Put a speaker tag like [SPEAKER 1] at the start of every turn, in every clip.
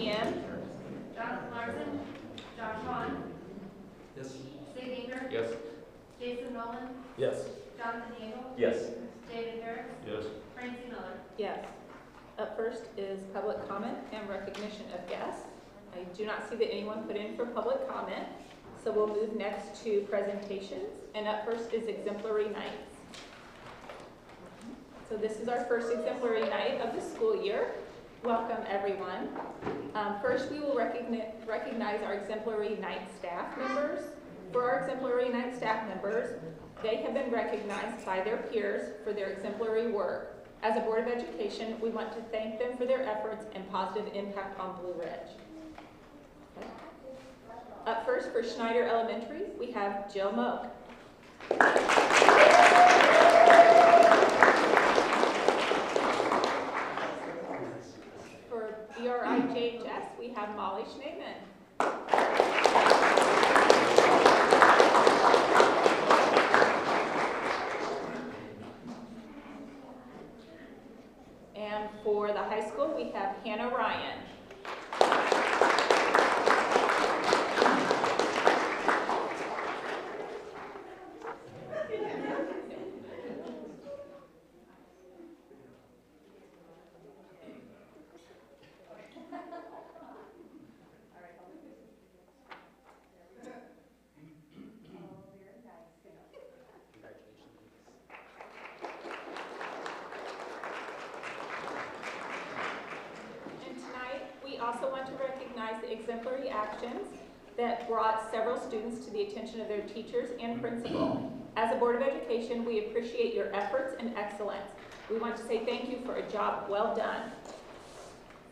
[SPEAKER 1] PM.
[SPEAKER 2] Jonathan Larson, Josh Vaughn,
[SPEAKER 3] Yes.
[SPEAKER 2] Sig Inger,
[SPEAKER 3] Yes.
[SPEAKER 2] Jason Nolan,
[SPEAKER 3] Yes.
[SPEAKER 2] Jonathan Yeagle,
[SPEAKER 3] Yes.
[SPEAKER 2] David Harris,
[SPEAKER 3] Yes.
[SPEAKER 2] Francie Miller.
[SPEAKER 1] Yes. Up first is public comment and recognition of guests. I do not see that anyone put in for public comment, so we'll move next to presentations. And up first is exemplary nights. So this is our first exemplary night of the school year. Welcome, everyone. First, we will recognize our exemplary night staff members. For our exemplary night staff members, they have been recognized by their peers for their exemplary work. As a Board of Education, we want to thank them for their efforts and positive impact on Blue Ridge. Okay. Up first for Schneider Elementary, we have Jill Moak. For BRIJHS, we have Molly Schneeman. And for the high school, we have Hannah Ryan. We also want to recognize the exemplary actions that brought several students to the attention of their teachers and principal. As a Board of Education, we appreciate your efforts and excellence. We want to say thank you for a job well done.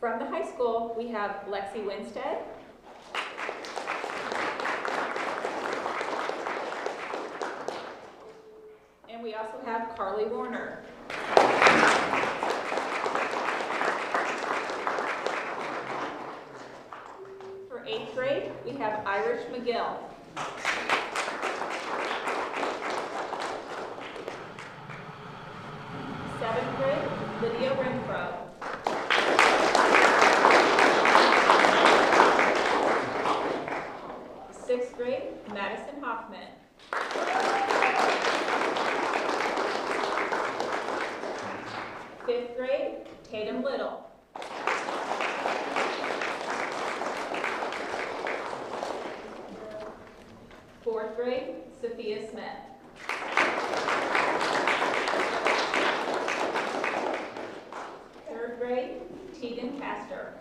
[SPEAKER 1] From the high school, we have Lexi Winstead, and we also have Carly Warner. For 8th grade, we have Irish McGill. Seventh grade, Lydia Renfro. Sixth grade, Madison Hoffman. Fifth grade, Tatum Little. Fourth grade, Sophia Smith. Third grade, Tegan Castor.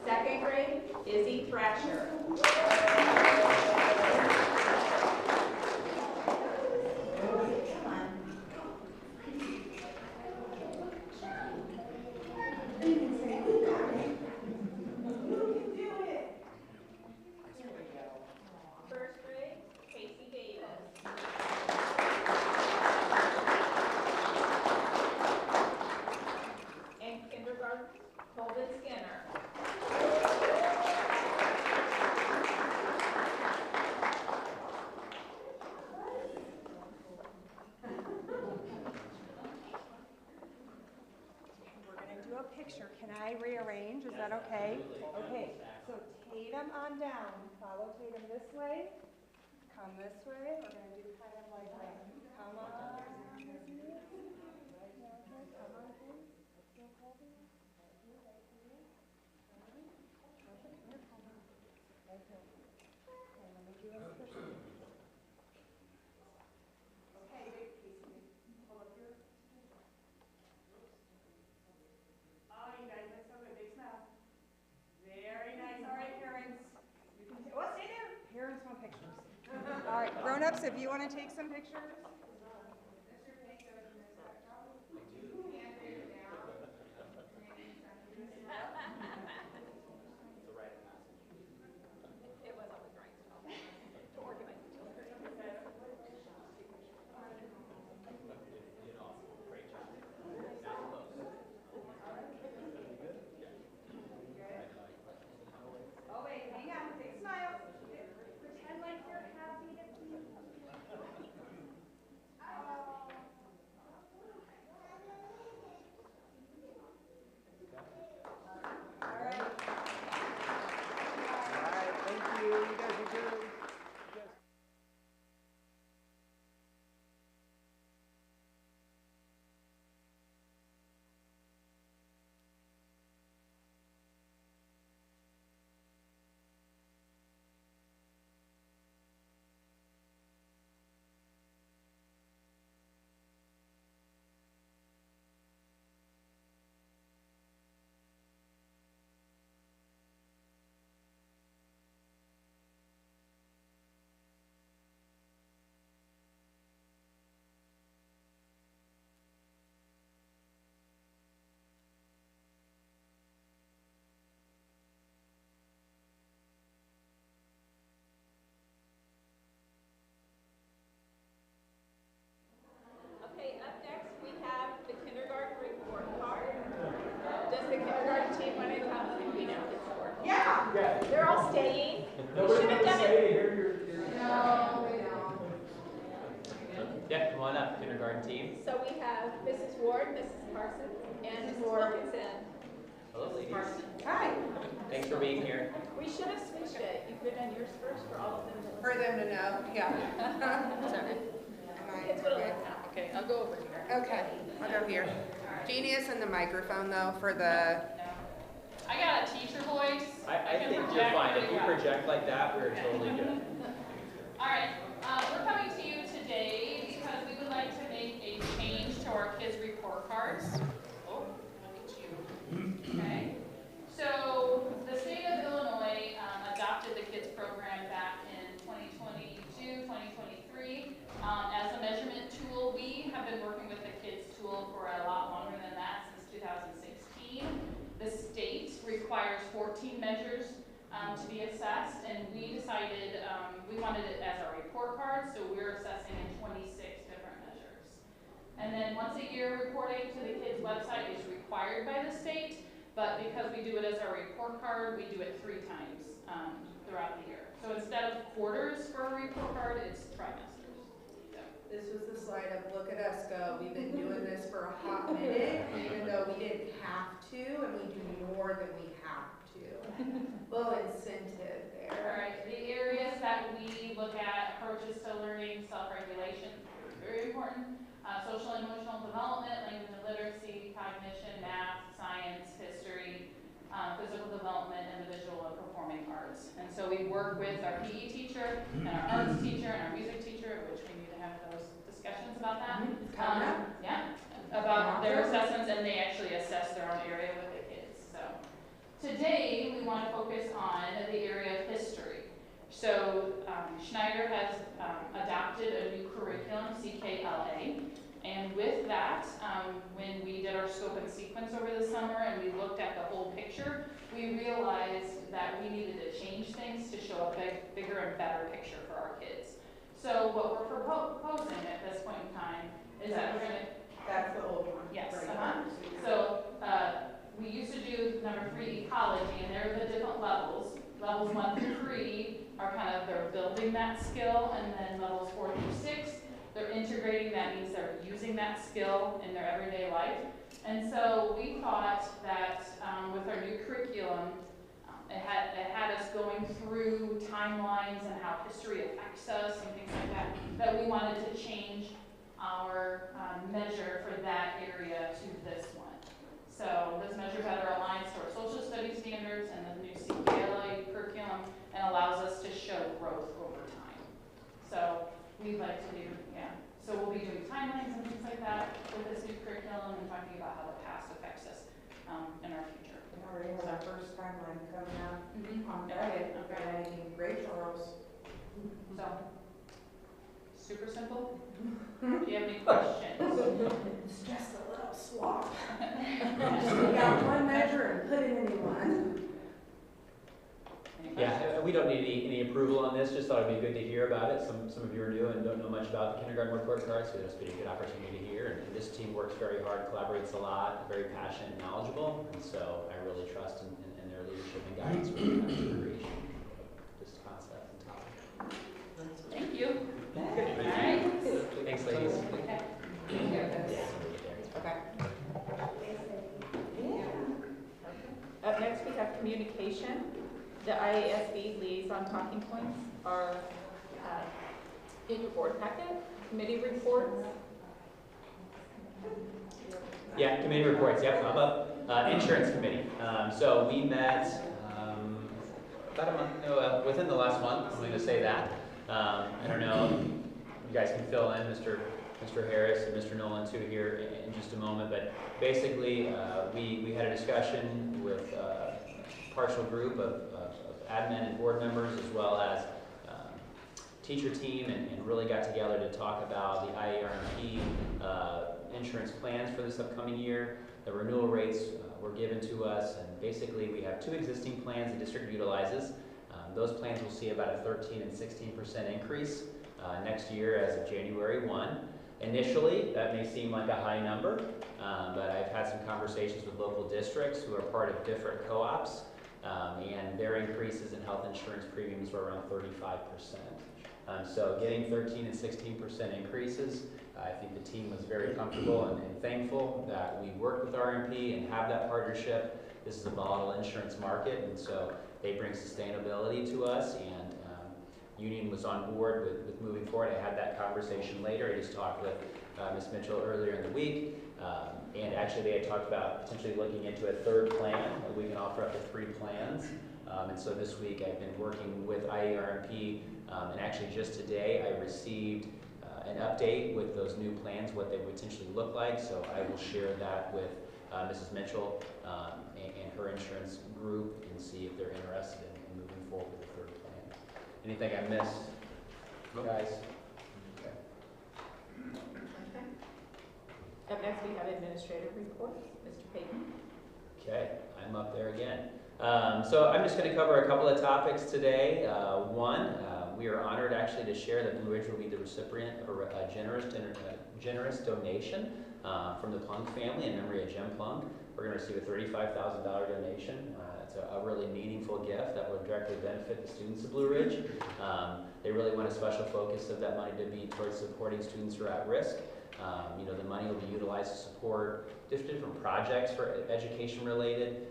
[SPEAKER 1] Second grade, Izzy Thrasher. First grade, Casey Davis. And kindergarten, Colvin Skinner.
[SPEAKER 4] We're going to do a picture. Can I rearrange? Is that okay? Okay, so Tatum on down. Follow Tatum this way. Come this way. We're going to do kind of like that. Come on. Right here, okay. Come on, please. Let's go, Colby. Right here, right here. Perfect. Here, come on. Right here. Okay, let me do a picture. Okay, wait, Casey. Pull up your... Oh, you guys look so good. Big smile. Very nice. All right, parents. You can stay there. Parents want pictures. All right, grown-ups, if you want to take some pictures.
[SPEAKER 1] It was always right to organize the children.
[SPEAKER 4] Oh, wait, hang on. Big smile. Pretend like you're happy to see.
[SPEAKER 3] behalf of the kindergarten team.
[SPEAKER 1] So we have Mrs. Ward, Mrs. Parsons, and Mrs. Wilkinson.
[SPEAKER 3] Hello, ladies.
[SPEAKER 4] Hi.
[SPEAKER 3] Thanks for being here.
[SPEAKER 1] We should have switched it. You could have done yours first for all of them. to
[SPEAKER 4] For
[SPEAKER 1] listen.
[SPEAKER 4] them to know, yeah.
[SPEAKER 1] Sorry.
[SPEAKER 4] Am
[SPEAKER 1] Kids
[SPEAKER 4] I-
[SPEAKER 1] would have listened. Okay, I'll go over here.
[SPEAKER 4] Okay, I'll go here. Genius and the microphone though for the,
[SPEAKER 5] I got a teacher voice.
[SPEAKER 3] I
[SPEAKER 5] can
[SPEAKER 3] think you're
[SPEAKER 5] project
[SPEAKER 3] fine.
[SPEAKER 5] pretty
[SPEAKER 3] If you
[SPEAKER 5] well.
[SPEAKER 3] project like that, we're totally good.
[SPEAKER 5] All right, we're coming to you today because we would like to make a change to our kids' report cards. Oh, look at you. Okay. So the state of Illinois adopted the kids program back in 2022, 2023 as a measurement tool. We have been working with the kids tool for a lot longer than that, since 2016. The state requires 14 measures to be assessed, and we decided we wanted it as our report card, so we're assessing in 26 different measures. And then once a year reporting to the kids' website is required by the state, but because we do it as our report card, we do it 3 times throughout the year. So instead of quarters for a report card, it's trimesters. So.
[SPEAKER 4] this was the slide of look at us go. We've been doing this for a hot minute, even though we didn't have to, and we do more than we have to. Little incentive
[SPEAKER 5] All
[SPEAKER 4] there.
[SPEAKER 5] right, the areas that we look at, approaches to learning, self-regulation, very important. Social and emotional development, language and literacy, cognition, math, science, history, physical development, and the visual and performing arts. And so we work with our PE teacher and our arts teacher and our music teacher, which we need to have those discussions about that.
[SPEAKER 4] Coming up.
[SPEAKER 5] Yeah, about their assessments, and they actually assess their own area with the kids. So today we want to focus on the area of history. So Schneider has adopted a new curriculum, CKLA, and with that, when we did our scope and sequence over the summer and we looked at the whole picture, we realized that we needed to change things to show a bigger and better picture for our kids. So what we're proposing at this point in time is that we're going to
[SPEAKER 4] That's the old one.
[SPEAKER 5] Yes,
[SPEAKER 4] Right.
[SPEAKER 5] So, we used to do number 3, ecology, and there are the different levels. Levels 1 through 3 are kind of, they're building that skill, and then levels 4 through 6, they're integrating, that means they're using that skill in their everyday life. And so we thought that with our new curriculum, it had us going through timelines and how history affects us and things like that, that we wanted to change our measure for that area to this one. So this measure better aligns to our social studies standards and the new CKLA curriculum and allows us to show growth over time. So we'd like to do, so we'll be doing timelines and things like that with this new curriculum and talking about how the past affects us in our future.
[SPEAKER 4] We already have our first timeline coming out on
[SPEAKER 5] Yeah.
[SPEAKER 4] Friday.
[SPEAKER 5] Okay.
[SPEAKER 4] Great, Charles.
[SPEAKER 5] So, super simple. Do you have any questions?
[SPEAKER 4] It's just a little swap. We got one measure and put it in one.
[SPEAKER 5] Any questions?
[SPEAKER 3] Yeah, we don't need any approval on this, just thought it'd be good to hear about it. Some of you are new and don't know much about the kindergarten report cards, so it's been a good opportunity to hear. And this team works very hard, collaborates a lot, very passionate and knowledgeable, and so I really trust in their leadership and guidance for the creation of this concept and topic.
[SPEAKER 5] Thank you.
[SPEAKER 3] All
[SPEAKER 5] right.
[SPEAKER 3] Thanks, ladies.
[SPEAKER 5] Okay.
[SPEAKER 4] Okay.
[SPEAKER 1] Up next, we have communication. The IASB liaison talking points are in your board packet. Committee reports.
[SPEAKER 3] Yeah, committee reports, yep, I'm up. Insurance committee. So we met about a month, no, within the last month, I'm going to say that. I don't know, you guys can fill in Mr. Harris and Mr. Nolan too here in just a moment, but basically we had a discussion with a partial group of admin and board members as well as teacher team and really got together to talk about the IARMP insurance plans for this upcoming year. The renewal rates were given to us, and basically we have 2 existing plans the district utilizes. Those plans will see about a 13% and 16% increase next year as of January 1. Initially, that may seem like a high number, but I've had some conversations with local districts who are part of different co-ops, and their increases in health insurance premiums were around 35%. So getting 13 and 16% increases, I think the team was very comfortable and thankful that we worked with RMP and have that partnership. This is a volatile insurance market, and so they bring sustainability to us, and Union was on board with moving forward. I had that conversation later. I just talked with Ms. Mitchell earlier in the week, and actually they had talked about potentially looking into a third plan. We can offer up to 3 plans, and so this week I've been working with IERMP, and actually just today I received an update with those new plans, what they would potentially look like, so I will share that with Mrs. Mitchell and her insurance group and see if they're interested in moving forward with the third plan. Anything I missed, guys? Okay.
[SPEAKER 1] Okay. Up next, we have administrative reports. Mr. Payton.
[SPEAKER 3] Okay, I'm up there again. So I'm just going to cover a couple of topics today. One, we are honored actually to share that Blue Ridge will be the recipient of a generous donation from the Plunk family in memory of Jim Plunk. We're going to receive a $35,000 donation. It's a really meaningful gift that will directly benefit the students of Blue Ridge. They really want a special focus of that money to be towards supporting students who are at risk. The money will be utilized to support different projects for education related,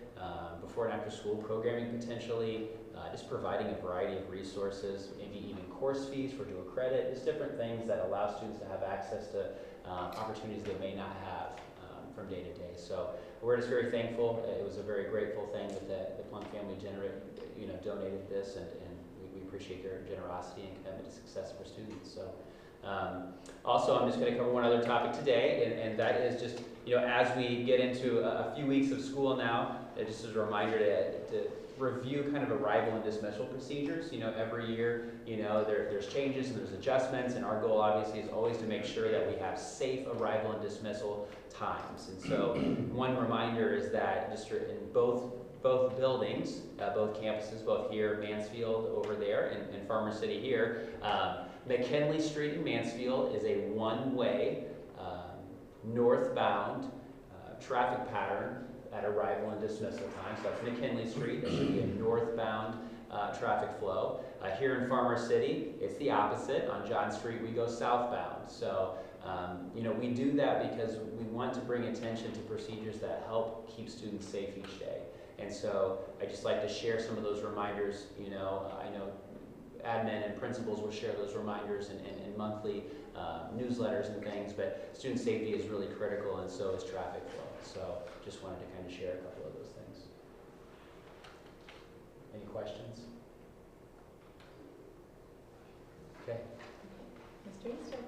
[SPEAKER 3] before and after school programming potentially, just providing a variety of resources, maybe even course fees for dual credit, just different things that allow students to have access to opportunities they may not have from day to day. So we're just very thankful. It was a very grateful thing that the Plunk family donated this, and we appreciate their generosity and commitment to success for students. So also, I'm just going to cover one other topic today, and that is just, as we get into a few weeks of school now, just as a reminder to review kind of arrival and dismissal procedures. Every year, there's changes and there's adjustments, and our goal obviously is always to make sure that we have safe arrival and dismissal times. And so one reminder is that just in both buildings, both campuses, both here, Mansfield over there, and Farmer City here, McKinley Street in Mansfield is a one-way northbound traffic pattern at arrival and dismissal time. So that's McKinley Street. There should be a northbound traffic flow. Here in Farmer City, it's the opposite. On John Street, we go southbound. So, we do that because we want to bring attention to procedures that help keep students safe each day. And so I just like to share some of those reminders. I know admin and principals will share those reminders in monthly newsletters and things, but student safety is really critical, and so is traffic flow. So just wanted to kind of share a couple of those things. Any questions? Okay.
[SPEAKER 1] Mr. Easter.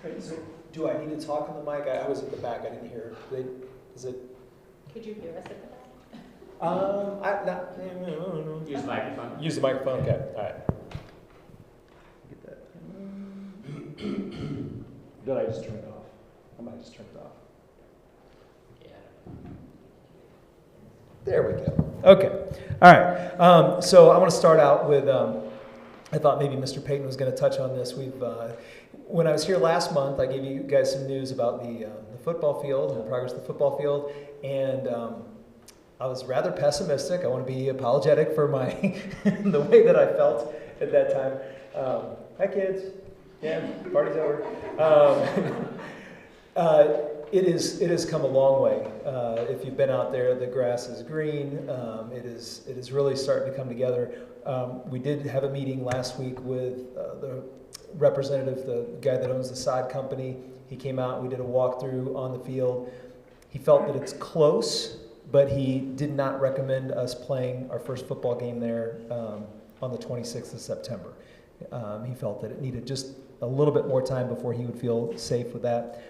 [SPEAKER 6] Right, so do I need to talk on the mic? I was at the back. I didn't hear. Is it?
[SPEAKER 1] Could you hear us at the back?
[SPEAKER 3] Use the microphone.
[SPEAKER 6] Use the microphone. Okay. All right. Get that. Did I just turn it off? I might just turn it off.
[SPEAKER 3] Yeah.
[SPEAKER 6] There we go. Okay. All right. So I want to start out with. I thought maybe Mr. Payton was going to touch on this. When I was here last month, I gave you guys some news about the football field and the progress of the football field, and I was rather pessimistic. I want to be apologetic for the way that I felt at that time. Hi, kids. Yeah, party's over. It has come a long way. If you've been out there, the grass is green. It is really starting to come together. We did have a meeting last week with the representative, the guy that owns the sod company. He came out. We did a walkthrough on the field. He felt that it's close, but he did not recommend us playing our first football game there on the 26th of September. He felt that it needed just a little bit more time before he would feel safe with that.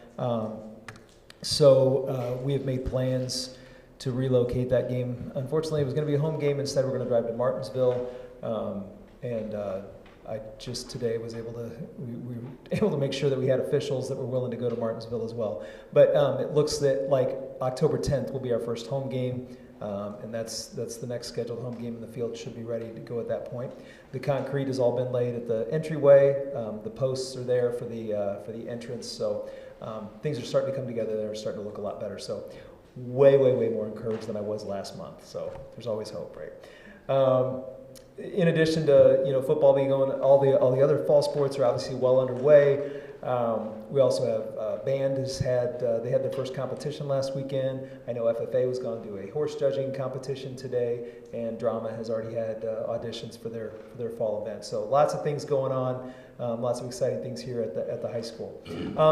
[SPEAKER 6] So we have made plans to relocate that game. Unfortunately, it was going to be a home game. Instead, we're going to drive to Martinsville. I just today was able to, we were able to make sure that we had officials that were willing to go to Martinsville as well. But it looks that like October 10th will be our first home game, and that's the next scheduled home game, and the field should be ready to go at that point. The concrete has all been laid at the entryway. The posts are there for the entrance, so things are starting to come together. They're starting to look a lot better. So way more encouraged than I was last month. So there's always hope, right? in addition to football being going, all the other fall sports are obviously well underway. We also have band they had their first competition last weekend. I know FFA was going to do a horse judging competition today, and drama has already had auditions for their fall event. So lots of things going on, lots of exciting things here at the high school.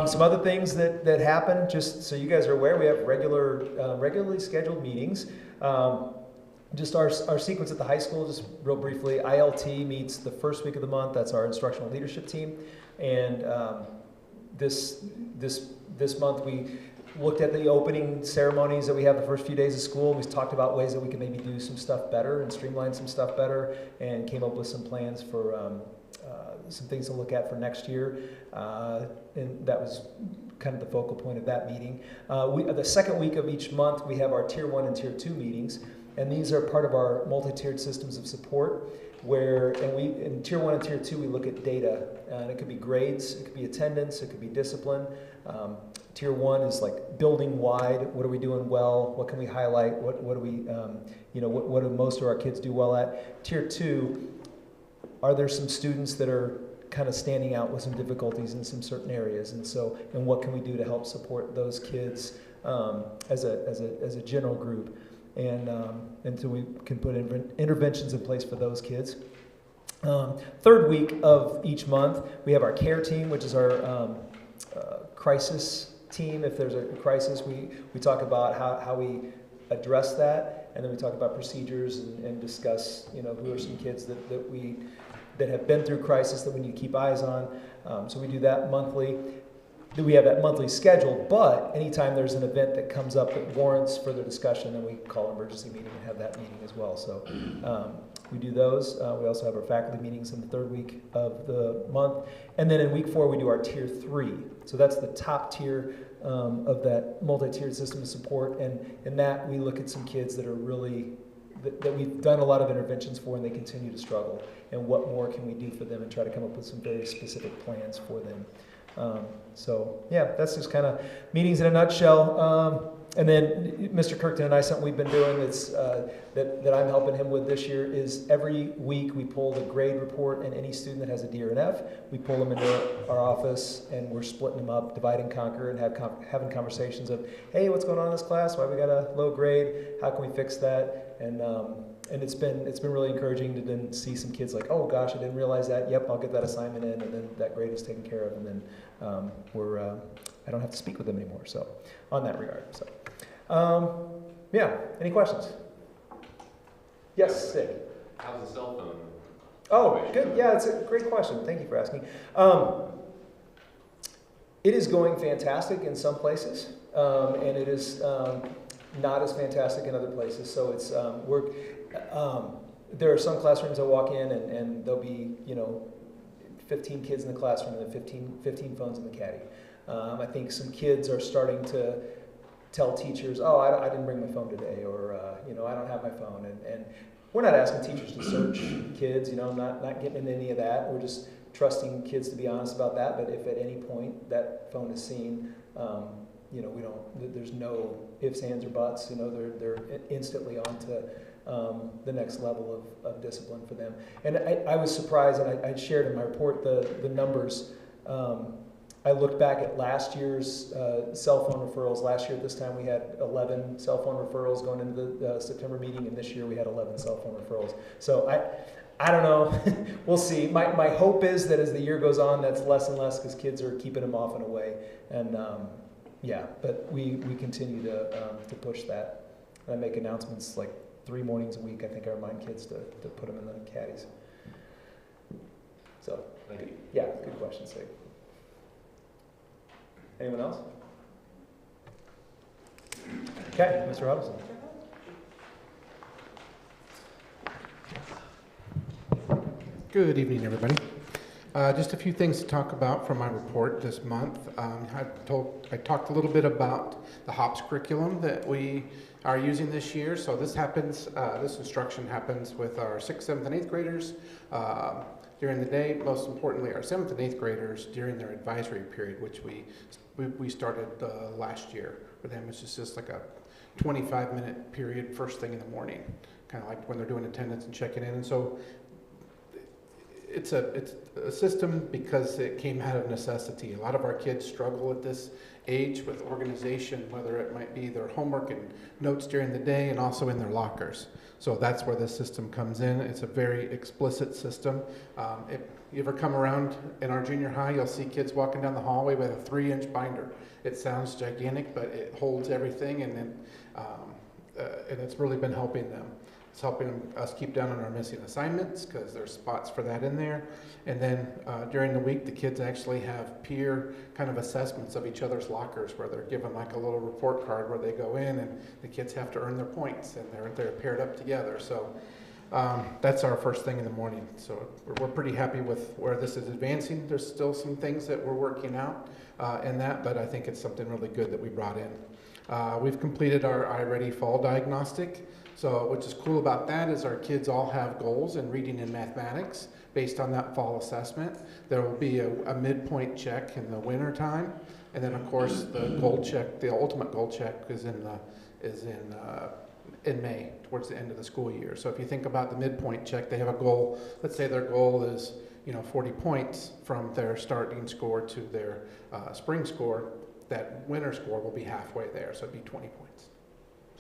[SPEAKER 6] Some other things that happen, just so you guys are aware, we have regularly scheduled meetings. Just our sequence at the high school, just real briefly, ILT meets the first week of the month. That's our instructional leadership team. And this month we looked at the opening ceremonies that we have the first few days of school. We talked about ways that we can maybe do some stuff better and streamline some stuff better, and came up with some plans for some things to look at for next year. And that was kind of the focal point of that meeting. The second week of each month, we have our Tier 1 and Tier 2 meetings. And these are part of our multi-tiered systems of support, where in Tier 1 and Tier 2 we look at data, and it could be grades, it could be attendance, it could be discipline. Tier 1 is like building wide. What are we doing well? What can we highlight? What do we what do most of our kids do well at? Tier 2, are there some students that are kind of standing out with some difficulties in some certain areas, and what can we do to help support those kids as a general group? And so we can put interventions in place for those kids. Third week of each month, we have our care team, which is our crisis team. If there's a crisis, we talk about how we address that, and then we talk about procedures and discuss, who are some kids that have been through crisis that we need to keep eyes on. So we do that monthly. We have that monthly schedule, but anytime there's an event that comes up that warrants further discussion, then we call an emergency meeting and have that meeting as well. So we do those. We also have our faculty meetings in the third week of the month. And then in week 4, we do our Tier 3. So that's the top tier of that multi-tiered system of support. And in that, we look at some kids that are really, that we've done a lot of interventions for, and they continue to struggle. And what more can we do for them, and try to come up with some very specific plans for them. So yeah, that's just kind of meetings in a nutshell. And then Mr. Kirkton and I, something we've been doing that's, that I'm helping him with this year is every week we pull the grade report, and any student that has a D or an F, we pull them into our office, and we're splitting them up, divide and conquer, and having conversations of, hey, what's going on in this class? Why we got a low grade? How can we fix that? And it's been really encouraging to then see some kids like, oh gosh, I didn't realize that. Yep, I'll get that assignment in, and then that grade is taken care of, and then I don't have to speak with them anymore. So on that regard. So yeah, any questions? Yes, Sid.
[SPEAKER 7] How's the cell phone?
[SPEAKER 6] Oh, good. Yeah, it's a great question. Thank you for asking. It is going fantastic in some places, and it is not as fantastic in other places. So it's there are some classrooms I walk in, and there'll be 15 kids in the classroom and then 15 phones in the caddy. I think some kids are starting to tell teachers, oh, I didn't bring my phone today, or I don't have my phone, and we're not asking teachers to search kids, not getting into any of that. We're just trusting kids to be honest about that. But if at any point that phone is seen, we don't. There's no ifs, ands, or buts. They're instantly on to the next level of discipline for them. And I was surprised, and I shared in my report the numbers. I looked back at last year's cell phone referrals. Last year at this time we had 11 cell phone referrals going into the September meeting, and this year we had 11 cell phone referrals. So I don't know. We'll see. My hope is that as the year goes on, that's less and less, because kids are keeping them off and away. And yeah, but we continue to push that. And I make announcements like 3 mornings a week. I think I remind kids to put them in the caddies. So
[SPEAKER 7] Thank you.
[SPEAKER 6] yeah, good question, Sig. Anyone else? Okay, Mr. Huddleston.
[SPEAKER 8] Good evening, everybody. Just a few things to talk about from my report this month. I talked a little bit about the HOPS curriculum that we are using this year. So this instruction happens with our 6th, 7th, and 8th graders during the day. Most importantly, our 7th and 8th graders during their advisory period, which we started last year. For them, it's just like a 25-minute period first thing in the morning, kind of like when they're doing attendance and checking in. And so it's a system because it came out of necessity. A lot of our kids struggle at this age with organization, whether it might be their homework and notes during the day and also in their lockers. So that's where this system comes in. It's a very explicit system. If you ever come around in our junior high, you'll see kids walking down the hallway with a 3-inch binder. It sounds gigantic, but it holds everything, and then and it's really been helping them. It's helping us keep down on our missing assignments because there's spots for that in there. And then during the week, the kids actually have peer kind of assessments of each other's lockers where they're given like a little report card where they go in and the kids have to earn their points, and they're paired up together. So that's our first thing in the morning. So we're pretty happy with where this is advancing. There's still some things that we're working out in that, but I think it's something really good that we brought in. We've completed our iReady fall diagnostic. So what's just cool about that is our kids all have goals in reading and mathematics based on that fall assessment. There will be a midpoint check in the winter time, and then of course the goal check, the ultimate goal check, is in May, towards the end of the school year. So if you think about the midpoint check, they have a goal. Let's say their goal is 40 points from their starting score to their spring score. That winter score will be halfway there, so it'd be 20 points.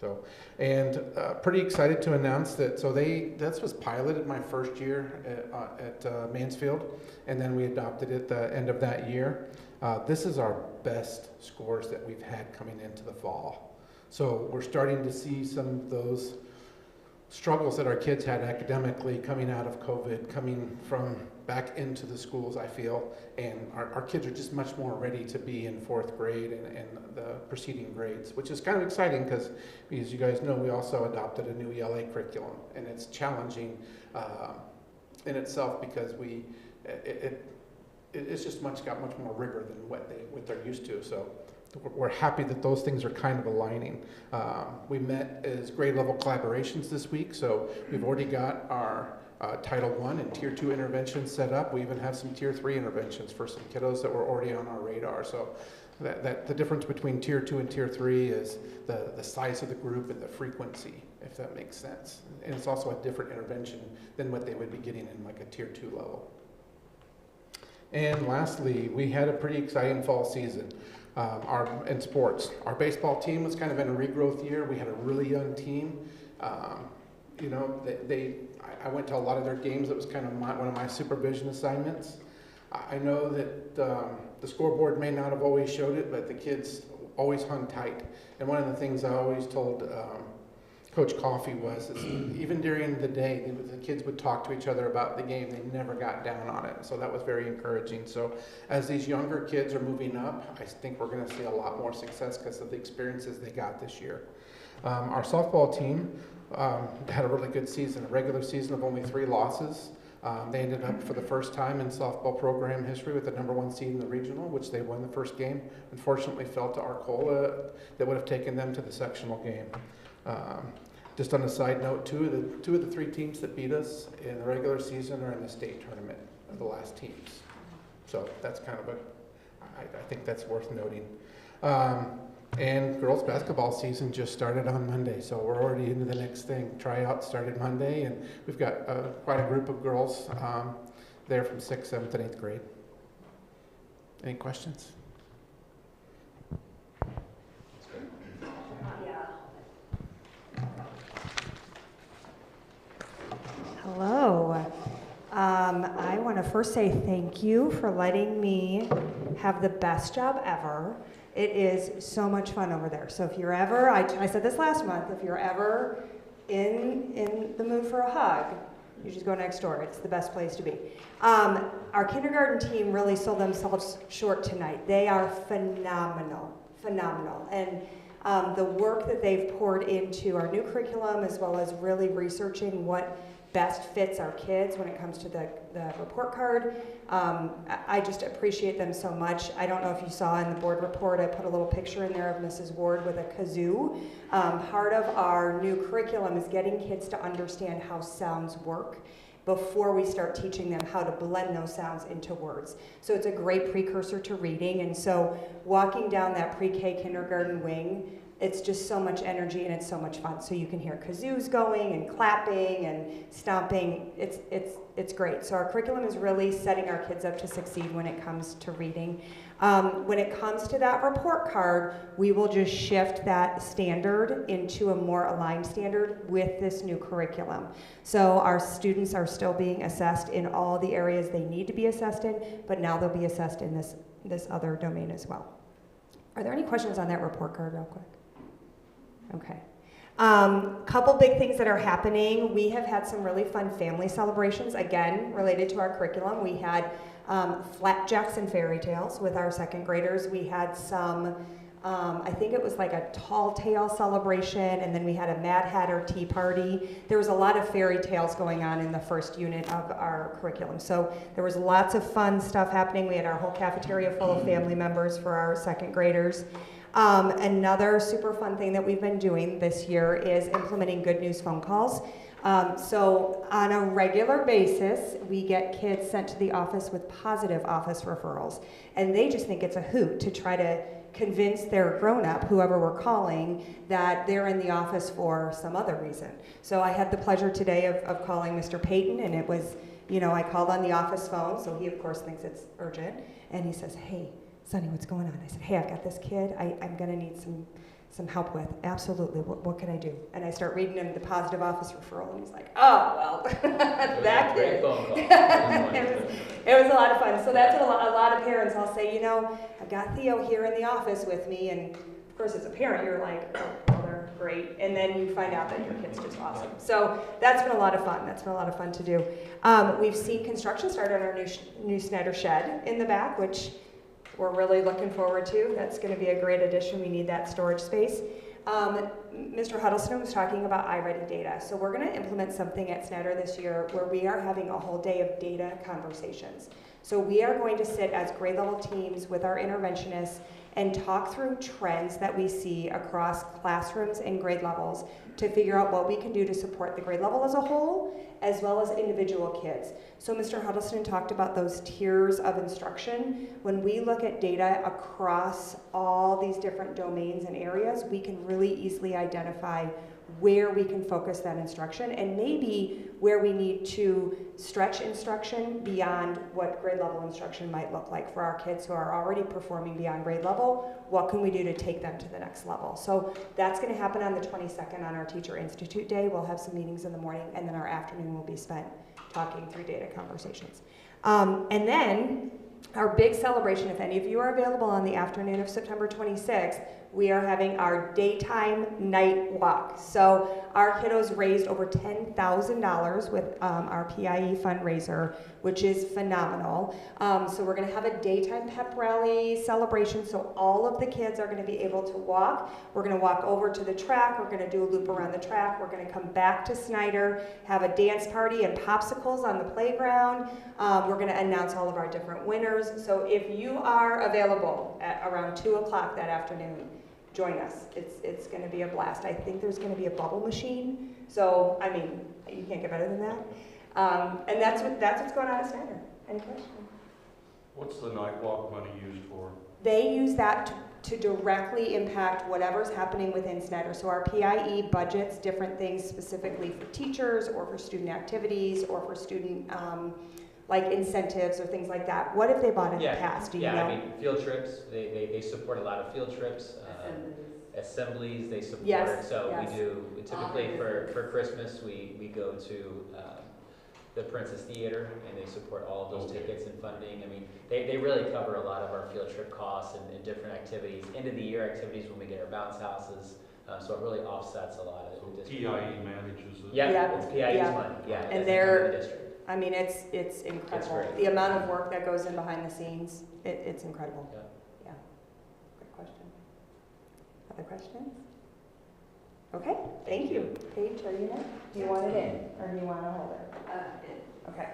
[SPEAKER 8] So, and pretty excited to announce that. So that was piloted my first year at Mansfield, and then we adopted it the end of that year. This is our best scores that we've had coming into the fall. So we're starting to see some of those struggles that our kids had academically coming out of COVID, coming from back into the schools, I feel, and our kids are just much more ready to be in 4th grade and the preceding grades, which is kind of exciting because, as you guys know, we also adopted a new ELA curriculum, and it's challenging in itself because it's just got much more rigor than what they're used to. So we're happy that those things are kind of aligning. We met as grade level collaborations this week, so we've already got our Title I and Tier 2 interventions set up. We even have some Tier 3 interventions for some kiddos that were already on our radar. So the difference between Tier 2 and Tier 3 is the size of the group and the frequency, if that makes sense. And it's also a different intervention than what they would be getting in like a Tier 2 level. And lastly, we had a pretty exciting fall season. In sports, our baseball team was kind of in a regrowth year. We had a really young team. I went to a lot of their games. It was kind of one of my supervision assignments. I know that the scoreboard may not have always showed it, but the kids always hung tight. And one of the things I always told Coach Coffey was even during the day, the kids would talk to each other about the game. They never got down on it. So that was very encouraging. So as these younger kids are moving up, I think we're going to see a lot more success because of the experiences they got this year. Our softball team had a really good season, a regular season of only 3 losses. They ended up for the first time in softball program history with the #1 seed in the regional, which they won the first game. Unfortunately fell to Arcola that would have taken them to the sectional game. Just on a side note, two of the 3 teams that beat us in the regular season are in the state tournament of the last teams. So that's kind of I think that's worth noting. And girls basketball season just started on Monday, so we're already into the next thing. Tryouts started Monday, and we've got quite a group of girls there from 6th, 7th, and 8th grade. Any questions?
[SPEAKER 4] Hello. I want to first say thank you for letting me have the best job ever. It is so much fun over there. So if you're ever, I said this last month, if you're ever in the mood for a hug, you just go next door. It's the best place to be. Our kindergarten team really sold themselves short tonight. They are phenomenal. And the work that they've poured into our new curriculum, as well as really researching what best fits our kids when it comes to the report card. I just appreciate them so much. I don't know if you saw in the board report, I put a little picture in there of Mrs. Ward with a kazoo. Part of our new curriculum is getting kids to understand how sounds work before we start teaching them how to blend those sounds into words. So it's a great precursor to reading. And so walking down that pre-K kindergarten wing, it's just so much energy and it's so much fun. So you can hear kazoos going and clapping and stomping. It's great. So our curriculum is really setting our kids up to succeed when it comes to reading. When it comes to that report card, we will just shift that standard into a more aligned standard with this new curriculum. So our students are still being assessed in all the areas they need to be assessed in, but now they'll be assessed in this other domain as well. Are there any questions on that report card real quick? Okay. Couple big things that are happening. We have had some really fun family celebrations, again, related to our curriculum. We had flapjacks and fairy tales with our second graders. We had some, I think it was like a tall tale celebration, and then we had a Mad Hatter tea party. There was a lot of fairy tales going on in the first unit of our curriculum. So there was lots of fun stuff happening. We had our whole cafeteria full of family members for our second graders. Another super fun thing that we've been doing this year is implementing good news phone calls. So on a regular basis, we get kids sent to the office with positive office referrals. And they just think it's a hoot to try to convince their grown-up, whoever we're calling, that they're in the office for some other reason. So I had the pleasure today of calling Mr. Payton, and it was, you know, I called on the office phone, so he of course thinks it's urgent, and he says, "Hey, Sonny, what's going on?" I said, "Hey, I've got this kid I'm gonna need some help with." "Absolutely, what can I do?" And I start reading him the positive office referral, and he's like, "Oh, well, that kid." It was a lot of fun. So that's what a lot of parents, I'll say, you know, "I've got Theo here in the office with me," and of course as a parent, you're like, "Oh, they're great," and then you find out that your kid's just awesome. So that's been a lot of fun. That's been a lot of fun to do. We've seen construction start on our new Snyder shed in the back, which we're really looking forward to. That's going to be a great addition. We need that storage space. Mr. Huddleston was talking about iReady data. So we're going to implement something at Snyder this year where we are having a whole day of data conversations. So we are going to sit as grade level teams with our interventionists and talk through trends that we see across classrooms and grade levels to figure out what we can do to support the grade level as a whole, as well as individual kids. So Mr. Huddleston talked about those tiers of instruction. When we look at data across all these different domains and areas, we can really easily identify where we can focus that instruction and maybe where we need to stretch instruction beyond what grade level instruction might look like for our kids who are already performing beyond grade level. What can we do to take them to the next level? So that's going to happen on the 22nd on our Teacher Institute Day. We'll have some meetings in the morning, and then our afternoon will be spent talking through data conversations. And then our big celebration, if any of you are available on the afternoon of September 26th, we are having our daytime night walk. So our kiddos raised over $10,000 with our PIE fundraiser, which is phenomenal. So we're gonna have a daytime pep rally celebration, so all of the kids are gonna be able to walk. We're gonna walk over to the track, we're gonna do a loop around the track, we're gonna come back to Snyder, have a dance party and popsicles on the playground. We're gonna announce all of our different winners. So if you are available at around 2 o'clock that afternoon, join us. It's going to be a blast. I think there's going to be a bubble machine. So, I mean, you can't get better than that. And that's what's going on at Snyder. Any questions?
[SPEAKER 7] What's the night walk money used for?
[SPEAKER 4] They use that to directly impact whatever's happening within Snyder. So our PIE budgets different things specifically for teachers or for student activities or for student like incentives or things like that. What have they bought in the past? Do you know?
[SPEAKER 3] I mean, field trips, they support a lot of field trips. Assemblies, they support.
[SPEAKER 4] Yes,
[SPEAKER 3] So
[SPEAKER 4] yes.
[SPEAKER 3] we do, typically for Christmas, we go to the Princess Theater, and they support all of those tickets and funding. I mean, they really cover a lot of our field trip costs and different activities, end of the year activities when we get our bounce houses. So it really offsets a lot of the district.
[SPEAKER 7] PIE manages it?
[SPEAKER 3] Yeah, it's PIE's
[SPEAKER 4] Yeah.
[SPEAKER 3] money, yeah.
[SPEAKER 4] And
[SPEAKER 3] it doesn't come to
[SPEAKER 4] they're-
[SPEAKER 3] the district.
[SPEAKER 4] I mean, it's incredible.
[SPEAKER 3] It's great.
[SPEAKER 4] The amount of work that goes in behind the scenes, it's incredible.
[SPEAKER 3] Yeah.
[SPEAKER 4] Yeah. Good question. Other questions? Okay, thank you. Paige, are you in? Do you want it in, or do you want to hold it? Okay.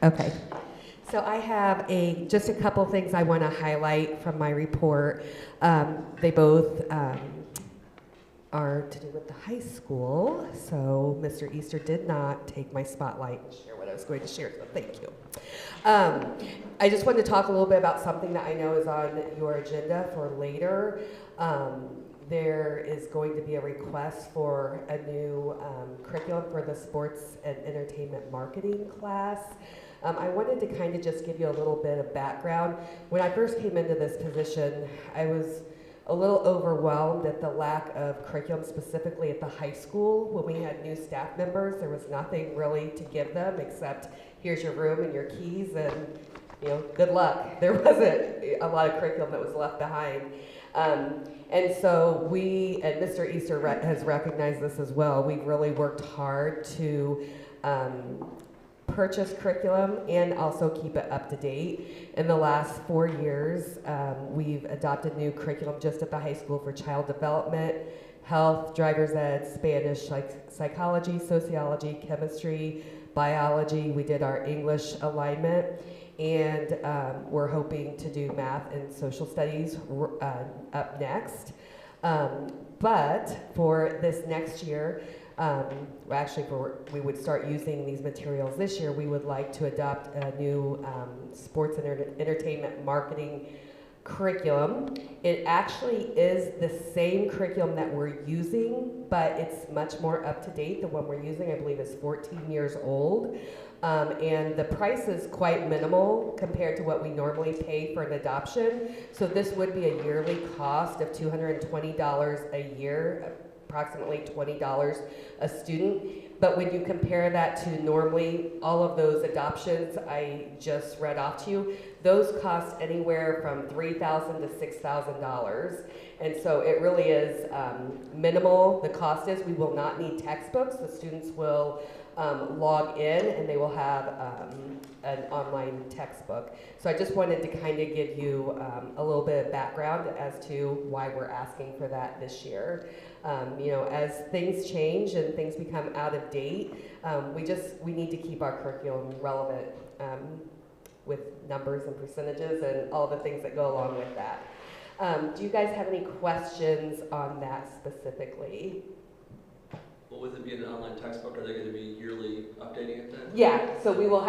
[SPEAKER 9] Okay. So I have just a couple things I want to highlight from my report. They both are to do with the high school. So Mr. Easter did not take my spotlight and share what what I was going to share, so thank you. I just wanted to talk a little bit about something that I know is on your agenda for later. There is going to be a request for a new curriculum for the sports and entertainment marketing class. I wanted to kind of just give you a little bit of background. When I first came into this position, I was a little overwhelmed at the lack of curriculum, specifically at the high school. When we had new staff members, there was nothing really to give them except here's your room and your keys and, you know, good luck. There wasn't a lot of curriculum that was left behind. And so we, and Mr. Easter has recognized this as well, we've really worked hard to purchase curriculum and also keep it up to date. In the last 4 years, we've adopted new curriculum just at the high school for child development, health, driver's ed, Spanish, psychology, sociology, chemistry, biology. We did our English alignment, and we're hoping to do math and social studies up next. But for this next year, we would start using these materials this year. We would like to adopt a new sports and entertainment marketing curriculum. It actually is the same curriculum that we're using, but it's much more up to date. The one we're using, I believe, is 14 years old. And the price is quite minimal compared to what we normally pay for an adoption. So this would be a yearly cost of $220 a year, approximately $20 a student. But when you compare that to normally all of those adoptions I just read off to you, those cost anywhere from $3,000 to $6,000. And so it really is minimal. The cost is we will not need textbooks. The students will log in and they will have an online textbook. So I just wanted to kind of give you a little bit of background as to why we're asking for that this year. You know, as things change and things become out of date, we need to keep our curriculum relevant with numbers and percentages and all the things that go along with that. Do you guys have any questions on that specifically?
[SPEAKER 10] Well, with it being an online textbook, are they going to be yearly updating it then?
[SPEAKER 9] Yeah, so we will.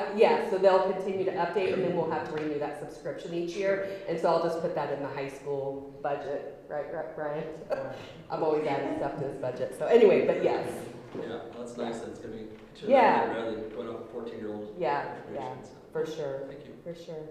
[SPEAKER 9] So they'll continue to update, and then we'll have to renew that subscription each year. And so I'll just put that in the high school budget, right, Brian? I'm always adding stuff to this budget. So anyway, but yes.
[SPEAKER 10] Yeah, well, that's nice that it's going to be
[SPEAKER 9] Yeah.
[SPEAKER 10] rather than going off a 14-year-old.
[SPEAKER 9] Yeah, for sure.
[SPEAKER 10] Thank you.
[SPEAKER 9] For sure.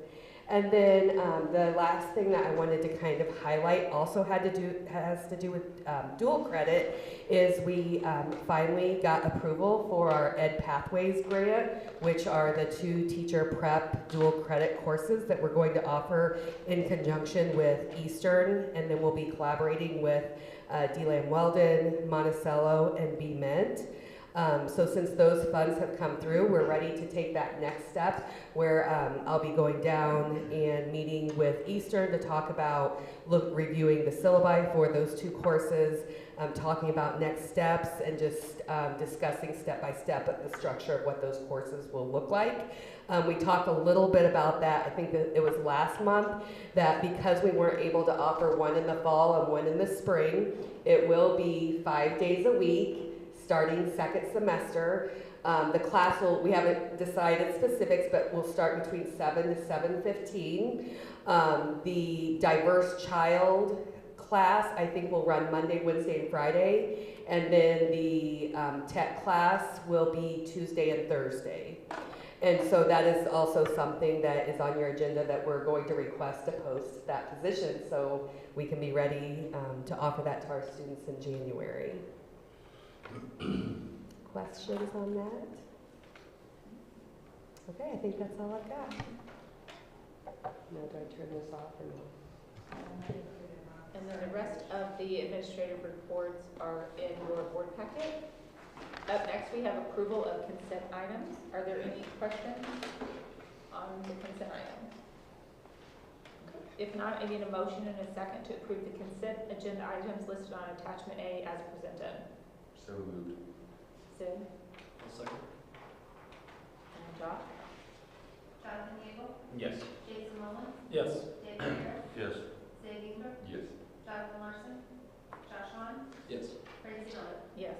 [SPEAKER 9] And then the last thing that I wanted to kind of highlight also has to do with dual credit is we finally got approval for our Ed Pathways grant, which are the 2 teacher prep dual credit courses that we're going to offer in conjunction with Eastern, and then we'll be collaborating with DeLand Weldon, Monticello, and B-Ment. So since those funds have come through, we're ready to take that next step where I'll be going down and meeting with Eastern to talk about reviewing the syllabi for those 2 courses, talking about next steps, and just discussing step by step the structure of what those courses will look like. We talked a little bit about that, I think that it was last month, that because we weren't able to offer one in the fall and one in the spring, it will be 5 days a week, starting second semester. The class we haven't decided specifics, but we'll start between 7 to 7:15. The diverse child class, I think, will run Monday, Wednesday, and Friday. And then the tech class will be Tuesday and Thursday. And so that is also something that is on your agenda that we're going to request to post that position so we can be ready to offer that to our students in January. Questions on that? Okay, I think that's all I've got. Now, do I turn this off or no?
[SPEAKER 1] And then the rest of the administrative reports are in your board packet. Up next, we have approval of consent items. Are there any questions on the consent items? If not, I need a motion and a second to approve the consent agenda items listed on attachment A as presented.
[SPEAKER 7] So moved.
[SPEAKER 1] Sid?
[SPEAKER 10] I'll second.
[SPEAKER 1] And Josh?
[SPEAKER 2] Jonathan Yeagle,
[SPEAKER 7] Yes.
[SPEAKER 2] Jason Mullins,
[SPEAKER 7] Yes.
[SPEAKER 2] David Harris,
[SPEAKER 7] Yes.
[SPEAKER 2] Zay Ginger,
[SPEAKER 7] Yes.
[SPEAKER 2] Jonathan Larson, Josh Hahn,
[SPEAKER 10] Yes.
[SPEAKER 2] Francie Miller.
[SPEAKER 1] Yes.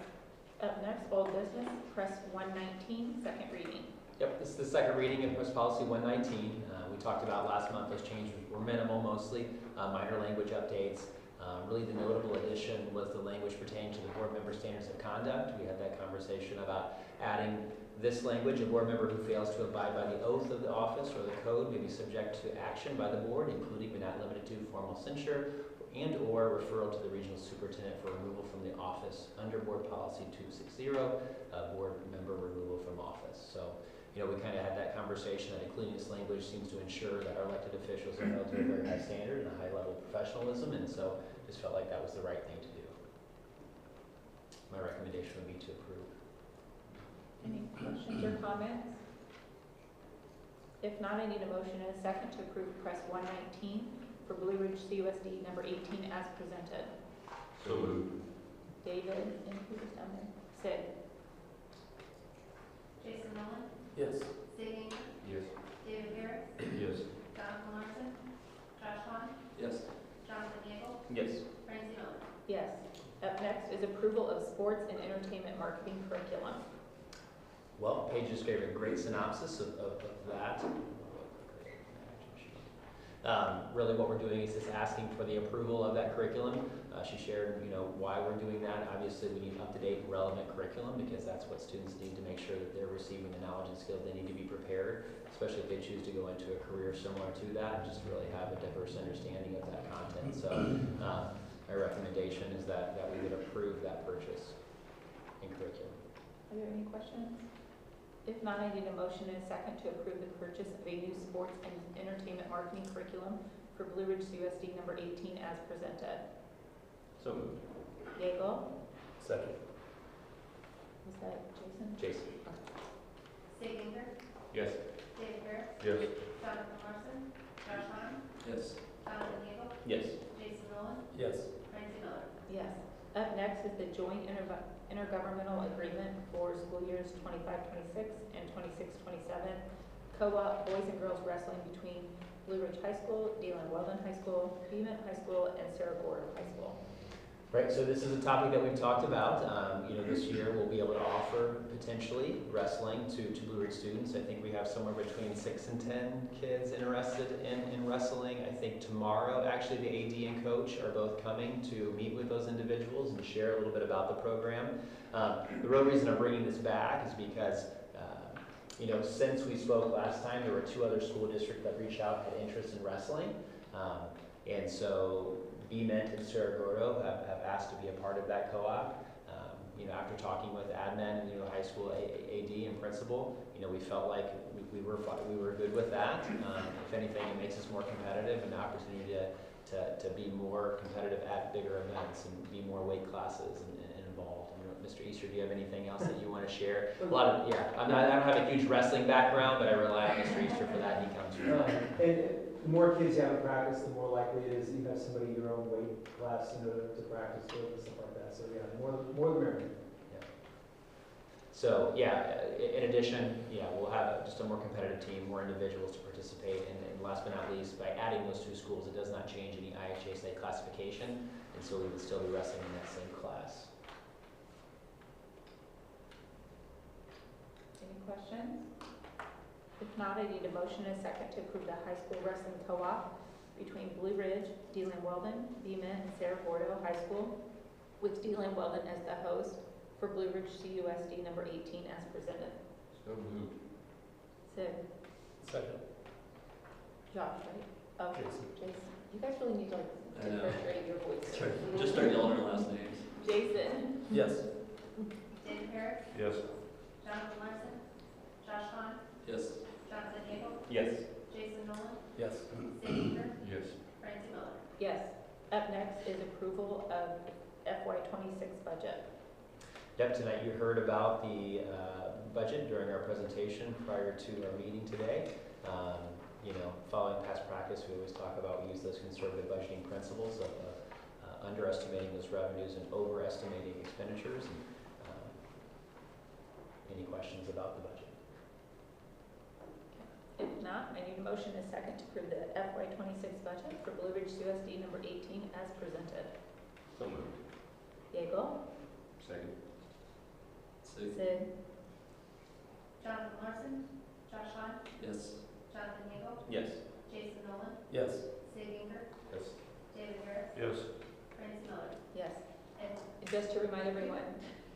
[SPEAKER 1] Up next, old business, press 119, second reading.
[SPEAKER 3] Yep, this is the second reading of Post Policy 119. We talked about last month, those changes were minimal mostly, minor language updates. Really the notable addition was the language pertaining to the board member standards of conduct. We had that conversation about adding this language: a board member who fails to abide by the oath of the office or the code may be subject to action by the board, including but not limited to formal censure and or referral to the regional superintendent for removal from the office under board policy 260, board member removal from office. So, you know, we kind of had that conversation that including this language seems to ensure that our elected officials are held to a very high standard and a high level of professionalism, and so just felt like that was the right thing to do. My recommendation would be to approve.
[SPEAKER 1] Any questions or comments? If not, I need a motion and a second to approve Press 119 for Blue Ridge CUSD number 18 as presented.
[SPEAKER 7] So moved.
[SPEAKER 1] David, and who was down there? Sid.
[SPEAKER 2] Jason Mullen,
[SPEAKER 10] Yes.
[SPEAKER 2] Sid Ingber,
[SPEAKER 7] Yes.
[SPEAKER 2] David Harris,
[SPEAKER 7] Yes.
[SPEAKER 2] Jonathan Larson, Josh Hahn,
[SPEAKER 10] Yes.
[SPEAKER 2] Jonathan Gable,
[SPEAKER 3] Yes.
[SPEAKER 2] Francie Miller.
[SPEAKER 1] Yes. Up next is approval of sports and entertainment marketing curriculum.
[SPEAKER 3] Well, Paige just gave a great synopsis of that. Really what we're doing is just asking for the approval of that curriculum. She shared, you know, why we're doing that. Obviously, we need up-to-date and relevant curriculum because that's what students need to make sure that they're receiving the knowledge and skills they need to be prepared, especially if they choose to go into a career similar to that, and just really have a diverse understanding of that content. So my recommendation is that we would approve that purchase in curriculum.
[SPEAKER 1] Are there any questions? If not, I need a motion and a second to approve the purchase of a new sports and entertainment marketing curriculum for Blue Ridge CUSD number 18 as presented.
[SPEAKER 3] So moved.
[SPEAKER 1] Yeagle.
[SPEAKER 3] Second.
[SPEAKER 1] Was that Jason?
[SPEAKER 3] Jason.
[SPEAKER 2] Sid Ingber,
[SPEAKER 7] Yes.
[SPEAKER 2] David Harris,
[SPEAKER 7] Yes.
[SPEAKER 2] Jonathan Larson, Josh Hahn,
[SPEAKER 10] Yes.
[SPEAKER 2] Jonathan Gable,
[SPEAKER 3] Yes.
[SPEAKER 2] Jason Mullen,
[SPEAKER 10] Yes.
[SPEAKER 2] Francie Miller.
[SPEAKER 1] Yes. Up next is the joint intergovernmental agreement for school years 25-26 and 26-27 co-op boys and girls wrestling between Blue Ridge High School, Deland Weldon High School, Beeman High School, and Sarah Gordo High School.
[SPEAKER 3] Right, so this is a topic that we've talked about. You know, this year we'll be able to offer potentially wrestling to Blue Ridge students. I think we have somewhere between 6 and 10 kids interested in wrestling. I think tomorrow, actually, the AD and coach are both coming to meet with those individuals and share a little bit about the program. The real reason I'm bringing this back is because you know, since we spoke last time, there were 2 other school districts that reached out, had interest in wrestling. And so BMENT and Sarah Gordo have asked to be a part of that co-op. You know, after talking with admin and, you know, high school AD and principal, you know, we felt like we were good with that. If anything, it makes us more competitive and an opportunity to be more competitive at bigger events and be more weight classes and involved. You know, Mr. Easter, do you have anything else that you want to share? I don't have a huge wrestling background, but I rely on Mr. Easter for that. He comes from that.
[SPEAKER 6] And the more kids you have in practice, the more likely it is you have somebody in your own weight class, you know, to practice with and stuff like that. So yeah, more the merrier.
[SPEAKER 3] Yeah. So yeah, in addition, yeah, we'll have just a more competitive team, more individuals to participate, and last but not least, by adding those 2 schools, it does not change any IHSA classification, and so we would still be wrestling in that same class.
[SPEAKER 1] Any questions? If not, I need a motion and a second to approve the high school wrestling co-op between Blue Ridge, Deland Weldon, Beeman, and Sarah Gordo High School, with Deland Weldon as the host for Blue Ridge CUSD number 18 as presented.
[SPEAKER 7] So moved.
[SPEAKER 1] Sid.
[SPEAKER 3] Second.
[SPEAKER 1] Josh, right? Oh, Jason. You guys really need to like
[SPEAKER 10] I know.
[SPEAKER 1] differentiate your voices.
[SPEAKER 10] Just start yelling our last names.
[SPEAKER 1] Jason.
[SPEAKER 10] Yes.
[SPEAKER 2] David Harris,
[SPEAKER 7] Yes.
[SPEAKER 2] Jonathan Larson, Josh Hahn,
[SPEAKER 10] Yes.
[SPEAKER 2] Jonathan Gable,
[SPEAKER 3] Yes.
[SPEAKER 2] Jason Mullen,
[SPEAKER 10] Yes.
[SPEAKER 2] Sid Ingber,
[SPEAKER 7] Yes.
[SPEAKER 2] Francie Miller.
[SPEAKER 1] Yes. Up next is approval of FY26 budget.
[SPEAKER 3] Yep, tonight you heard about the budget during our presentation prior to our meeting today. You know, following past practice, we always talk about, we use those conservative budgeting principles of underestimating those revenues and overestimating expenditures. And, any questions about the budget?
[SPEAKER 1] If not, I need a motion and a second to approve the FY26 budget for Blue Ridge CUSD number 18 as presented.
[SPEAKER 7] So moved.
[SPEAKER 1] Yeagle.
[SPEAKER 7] Second.
[SPEAKER 10] Sid.
[SPEAKER 1] Sid.
[SPEAKER 2] Jonathan Larson, Josh Hahn,
[SPEAKER 10] Yes.
[SPEAKER 2] Jonathan Hinkle,
[SPEAKER 7] Yes.
[SPEAKER 2] Jason Nolan,
[SPEAKER 7] Yes.
[SPEAKER 2] Sig Inger,
[SPEAKER 7] Yes.
[SPEAKER 2] David Harris,
[SPEAKER 7] Yes.
[SPEAKER 2] Francie Miller.
[SPEAKER 1] Yes.
[SPEAKER 2] And
[SPEAKER 1] Just to remind everyone,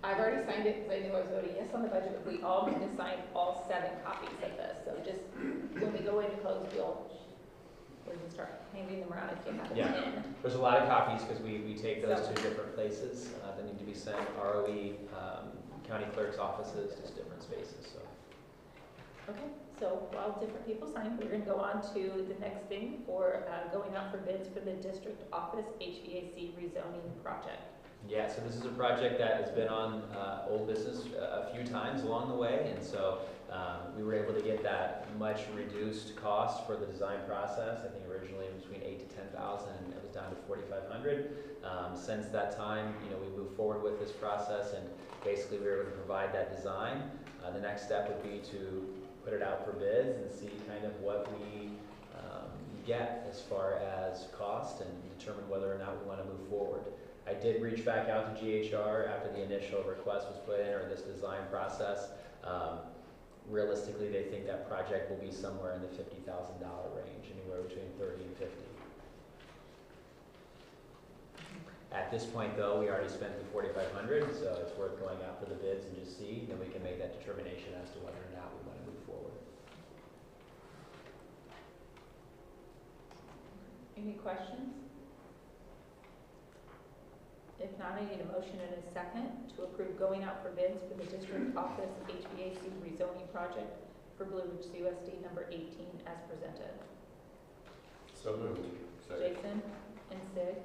[SPEAKER 1] I've already signed it because I knew I was voting yes on the budget, but we all need to sign all 7 copies of this. So just when we go into close, we're gonna start handing them around if you have
[SPEAKER 3] Yeah.
[SPEAKER 1] them in.
[SPEAKER 3] There's a lot of copies because we take those
[SPEAKER 1] So-
[SPEAKER 3] to different places that need to be sent, ROE, county clerk's offices, just different spaces, so.
[SPEAKER 1] Okay, so while different people sign, we're gonna go on to the next thing for going out for bids for the district office HVAC rezoning project.
[SPEAKER 3] Yeah, so this is a project that has been on old business a few times along the way, and so we were able to get that much reduced cost for the design process. I think originally it was between 8,000 to 10,000, and it was down to 4,500. Since that time, we moved forward with this process, and basically we were able to provide that design. The next step would be to put it out for bids and see kind of what we get as far as cost and determine whether or not we want to move forward. I did reach back out to GHR after the initial request was put in, or this design process. Realistically, they think that project will be somewhere in the $50,000 range, anywhere between 30 and 50. At this point, though, we already spent the 4,500, so it's worth going out for the bids and just see, then we can make that determination as to whether or not we want to move forward.
[SPEAKER 1] Any questions? If not, I need a motion and a second to approve going out for bids for the district office HVAC rezoning project for Blue Ridge CUSD number 18 as presented.
[SPEAKER 7] So moved. Second.
[SPEAKER 1] Jason and Sig.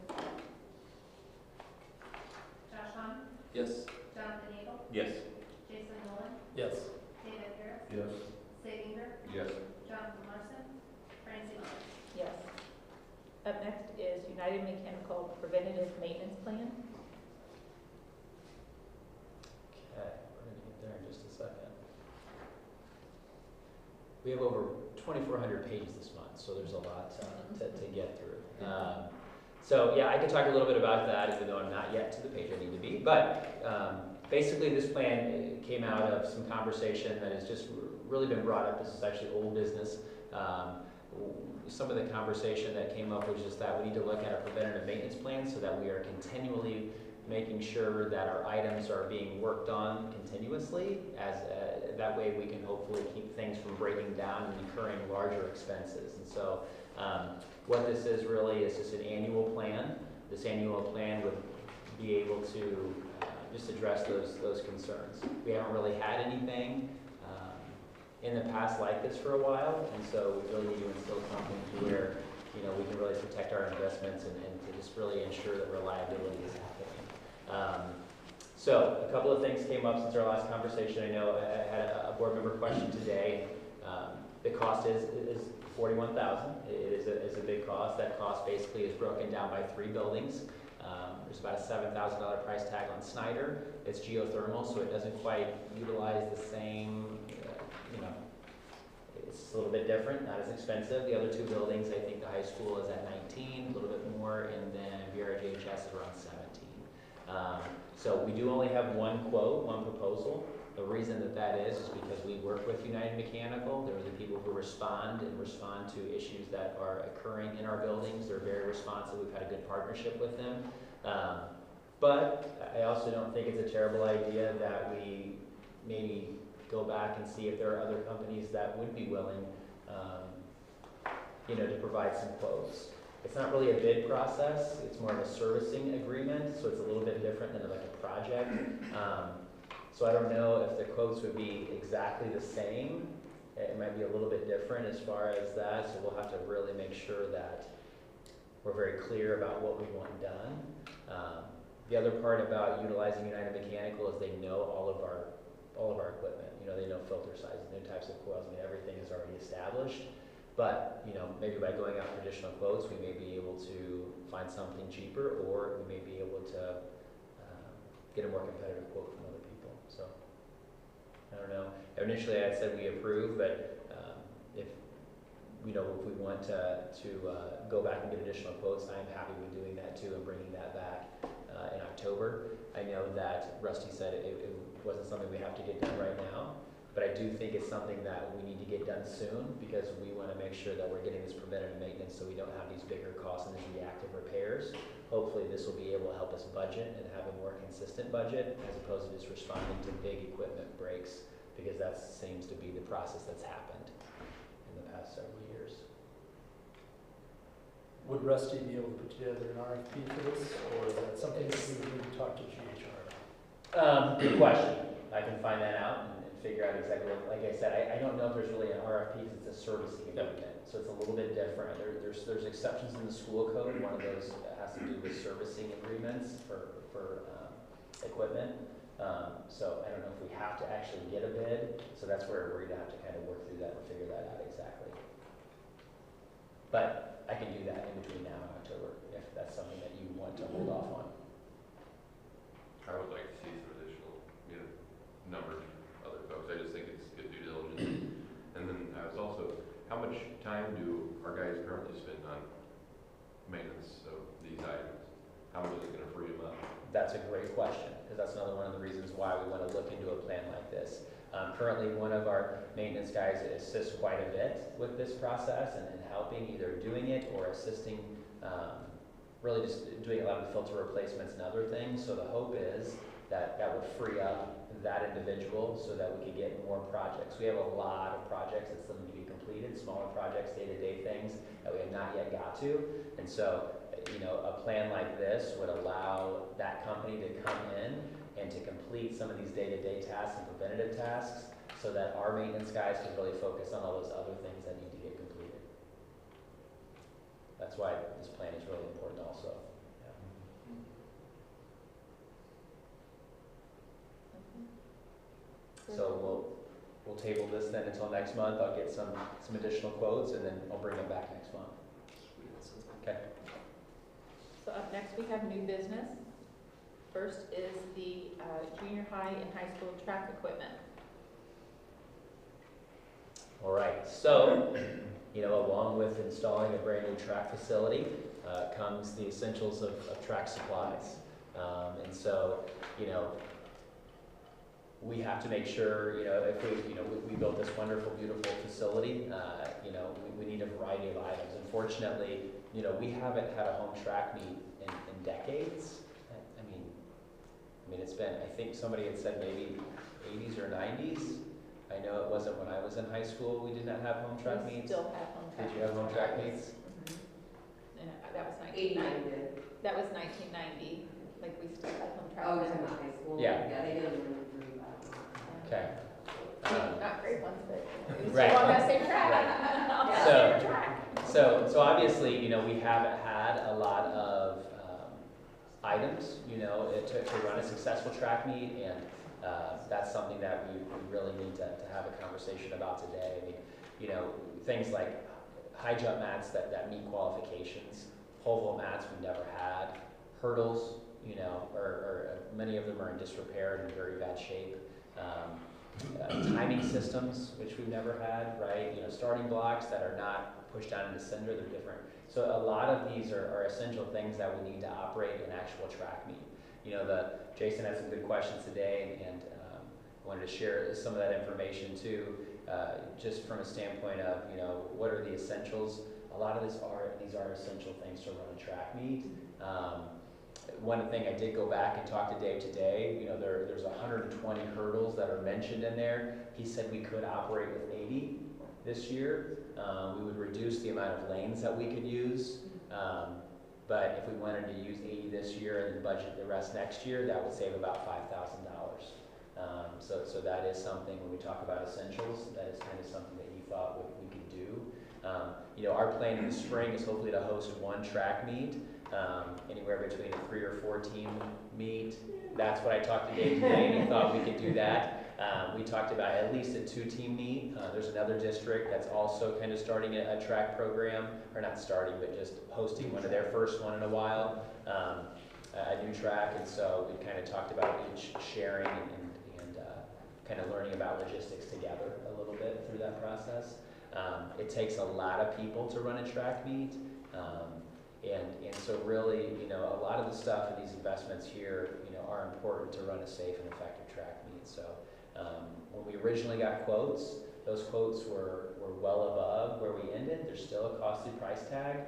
[SPEAKER 2] Josh Hahn,
[SPEAKER 10] Yes.
[SPEAKER 2] Jonathan Hinkle,
[SPEAKER 7] Yes.
[SPEAKER 2] Jason Nolan,
[SPEAKER 7] Yes.
[SPEAKER 2] David Harris,
[SPEAKER 7] Yes.
[SPEAKER 2] Sig Inger,
[SPEAKER 7] Yes.
[SPEAKER 2] Jonathan Larson, Francie Miller.
[SPEAKER 1] Yes. Up next is United Mechanical Preventative Maintenance Plan.
[SPEAKER 3] Okay, we're gonna get there in just a second. We have over 2,400 pages this month, so there's a lot to get through. So yeah, I could talk a little bit about that, even though I'm not yet to the page I need to be. But basically, this plan came out of some conversation that has just really been brought up. This is actually old business. Some of the conversation that came up was just that we need to look at a preventative maintenance plan so that we are continually making sure that our items are being worked on continuously, as that way we can hopefully keep things from breaking down and incurring larger expenses. And so what this is really is just an annual plan. This annual plan would be able to just address those concerns. We haven't really had anything in the past like this for a while, and so we really need to instill something to where we can really protect our investments and to just really ensure that reliability is happening. So a couple of things came up since our last conversation. I know I had a board member question today. The cost is $41,000. It is a big cost. That cost basically is broken down by 3 buildings. There's about a $7,000 price tag on Snyder. It's geothermal, so it doesn't quite utilize the same. It's a little bit different, not as expensive. The other 2 buildings, I think the high school is at 19, a little bit more, and then VRJHS is around 17. So we do only have one quote, one proposal. The reason that is because we work with United Mechanical. They're the people who respond to issues that are occurring in our buildings. They're very responsive. We've had a good partnership with them. But I also don't think it's a terrible idea that we maybe go back and see if there are other companies that would be willing, to provide some quotes. It's not really a bid process. It's more of a servicing agreement, so it's a little bit different than like a project. So I don't know if the quotes would be exactly the same. It might be a little bit different as far as that, so we'll have to really make sure that we're very clear about what we want done. The other part about utilizing United Mechanical is they know all of our equipment. They know filter sizes, new types of coils. I mean, everything is already established. But maybe by going out for additional quotes, we may be able to find something cheaper, or we may be able to get a more competitive quote from other people. So I don't know. Initially, I said we approve, but if we want to go back and get additional quotes, I'm happy with doing that too and bringing that back in October. I know that Rusty said it wasn't something we have to get done right now, but I do think it's something that we need to get done soon because we want to make sure that we're getting this preventative maintenance so we don't have these bigger costs and these reactive repairs. Hopefully this will be able to help us budget and have a more consistent budget as opposed to just responding to big equipment breaks, because that seems to be the process that's happened in the past several years.
[SPEAKER 6] Would Rusty be able to put together an RFP for this, or is that something that we would need to talk to GHR about?
[SPEAKER 3] Good question. I can find that out and figure out exactly what, like I said, I don't know if there's really an RFP because it's a servicing agreement. So it's a little bit different. There's exceptions in the school code. One of those has to do with servicing agreements for equipment. So I don't know if we have to actually get a bid. So that's where we're gonna have to kind of work through that and figure that out exactly. But I can do that in between now and October if that's something that you want to hold off on.
[SPEAKER 7] I would like to see some additional, numbers from other folks. I just think it's good due diligence. And then I was also, how much time do our guys currently spend on maintenance of these items? How much is it gonna free them up?
[SPEAKER 3] That's a great question, because that's another one of the reasons why we want to look into a plan like this. Currently, one of our maintenance guys assists quite a bit with this process and helping, either doing it or assisting, really just doing a lot of the filter replacements and other things. So the hope is that that would free up that individual so that we could get more projects. We have a lot of projects that still need to be completed, smaller projects, day-to-day things that we have not yet got to. And so, a plan like this would allow that company to come in and to complete some of these day-to-day tasks and preventative tasks so that our maintenance guys can really focus on all those other things that need to get completed. That's why this plan is really important also. So we'll table this then until next month. I'll get some additional quotes and then I'll bring them back next month. Okay.
[SPEAKER 1] So up next we have new business. First is the junior high and high school track equipment.
[SPEAKER 3] All right, so, along with installing a brand new track facility comes the essentials of track supplies. And so, we have to make sure, if we built this wonderful, beautiful facility, we need a variety of items. Unfortunately, we haven't had a home track meet in decades. I mean, it's been, I think somebody had said maybe 80s or 90s. I know it wasn't when I was in high school, we did not have home track
[SPEAKER 1] We
[SPEAKER 3] meets.
[SPEAKER 1] still have home track.
[SPEAKER 3] Did you have home track meets?
[SPEAKER 1] Mm-hmm. And that was 1990. That was 1990. Like we still had home track.
[SPEAKER 9] Oh, you're talking about high school?
[SPEAKER 3] Yeah.
[SPEAKER 9] Yeah, they didn't really agree about it.
[SPEAKER 3] Okay.
[SPEAKER 1] Not great ones, but we
[SPEAKER 3] Right.
[SPEAKER 1] still on that same track.
[SPEAKER 3] Right. So obviously, we haven't had a lot of items, to run a successful track meet, and that's something that we really need to have a conversation about today. I mean, things like high jump mats that meet qualifications, pole vault mats we've never had, hurdles, or many of them are in disrepair and in very bad shape. Timing systems, which we've never had, right? Starting blocks that are not pushed down into cinder, they're different. So a lot of these are essential things that we need to operate an actual track meet. Jason had some good questions today, and I wanted to share some of that information too, just from a standpoint of, what are the essentials? A lot of these are essential things to run a track meet. One thing I did go back and talk to Dave today, there's 120 hurdles that are mentioned in there. He said we could operate with 80 this year. We would reduce the amount of lanes that we could use. But if we wanted to use 80 this year and then budget the rest next year, that would save about $5,000. So that is something, when we talk about essentials, that is kind of something that he thought we could do. Our plan in the spring is hopefully to host one track meet, anywhere between a 3 or 4 team meet. That's what I talked to Dave today, and he thought we could do that. We talked about at least a 2-team meet. There's another district that's also kind of starting a track program, or not starting, but just hosting one of their first one in a while, a new track. And so we kind of talked about each sharing and kind of learning about logistics together a little bit through that process. It takes a lot of people to run a track meet. And so really, a lot of the stuff in these investments here, are important to run a safe and effective track meet. So When we originally got quotes, those quotes were well above where we ended. There's still a costly price tag.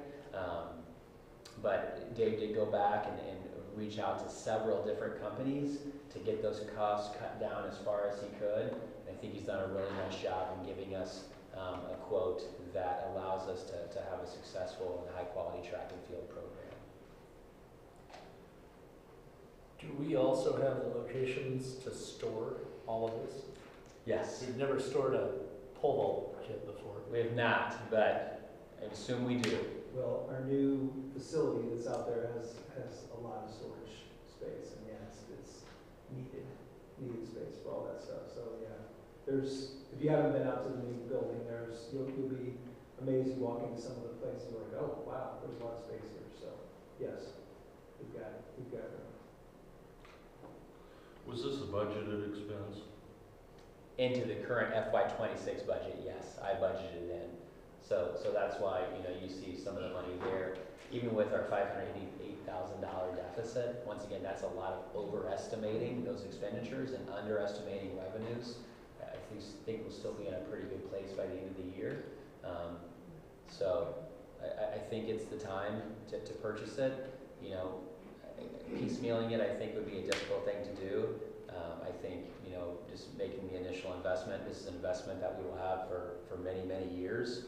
[SPEAKER 3] But Dave did go back and reach out to several different companies to get those costs cut down as far as he could. And I think he's done a really nice job in giving us a quote that allows us to have a successful and high-quality track and field program.
[SPEAKER 11] Do we also have the locations to store all of this?
[SPEAKER 3] Yes.
[SPEAKER 11] We've never stored a pole vault kit before.
[SPEAKER 3] We have not, but I assume we do.
[SPEAKER 6] Well, our new facility that's out there has a lot of storage space, and yeah, it's needed space for all that stuff. So yeah, if you haven't been out to the new building, you'll be amazed. You walk into some of the places, you're like, oh wow, there's a lot of space here. So yes, we've got room.
[SPEAKER 12] Was this a budgeted expense?
[SPEAKER 3] Into the current FY26 budget, yes, I budgeted in. So that's why, you see some of the money there. Even with our $588,000 deficit, once again, that's a lot of overestimating those expenditures and underestimating revenues. I think we'll still be in a pretty good place by the end of the year. So I think it's the time to purchase it. Piecemealing it, I think, would be a difficult thing to do. I think, just making the initial investment, this is an investment that we will have for many, many years.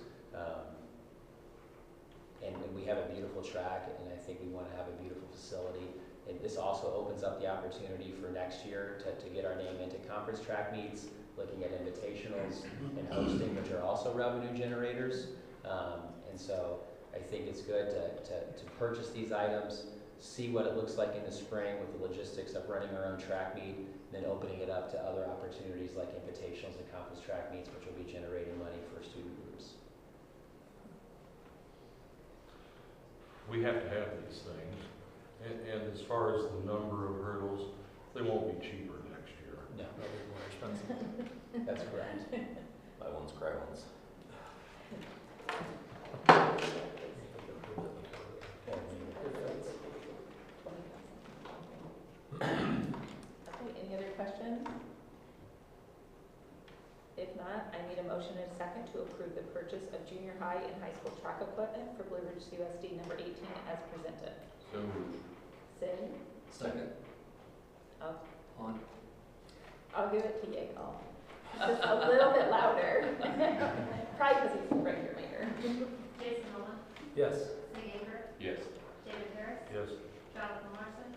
[SPEAKER 3] And we have a beautiful track, and I think we want to have a beautiful facility. And this also opens up the opportunity for next year to get our name into conference track meets, looking at invitationals and hosting, which are also revenue generators. And so I think it's good to purchase these items, see what it looks like in the spring with the logistics of running our own track meet, and then opening it up to other opportunities like invitationals and conference track meets, which will be generating money for student groups.
[SPEAKER 12] We have to have these things. And as far as the number of hurdles, they won't be cheaper next year.
[SPEAKER 3] No,
[SPEAKER 11] They'll be more expensive.
[SPEAKER 3] that's correct.
[SPEAKER 10] Buy ones, cry ones.
[SPEAKER 1] Okay, any other questions? If not, I need a motion and a second to approve the purchase of junior high and high school track equipment for Blue Ridge CUSD number 18 as presented.
[SPEAKER 12] So
[SPEAKER 1] Sid?
[SPEAKER 10] Second.
[SPEAKER 1] Oh,
[SPEAKER 10] On.
[SPEAKER 1] I'll give it to Yigal. Just a little bit louder. Probably because he's right here, Mayor.
[SPEAKER 2] Jason Nolan,
[SPEAKER 11] Yes.
[SPEAKER 2] Cindy Inger,
[SPEAKER 7] Yes.
[SPEAKER 2] David Harris,
[SPEAKER 12] yes.
[SPEAKER 2] Jonathan Larson,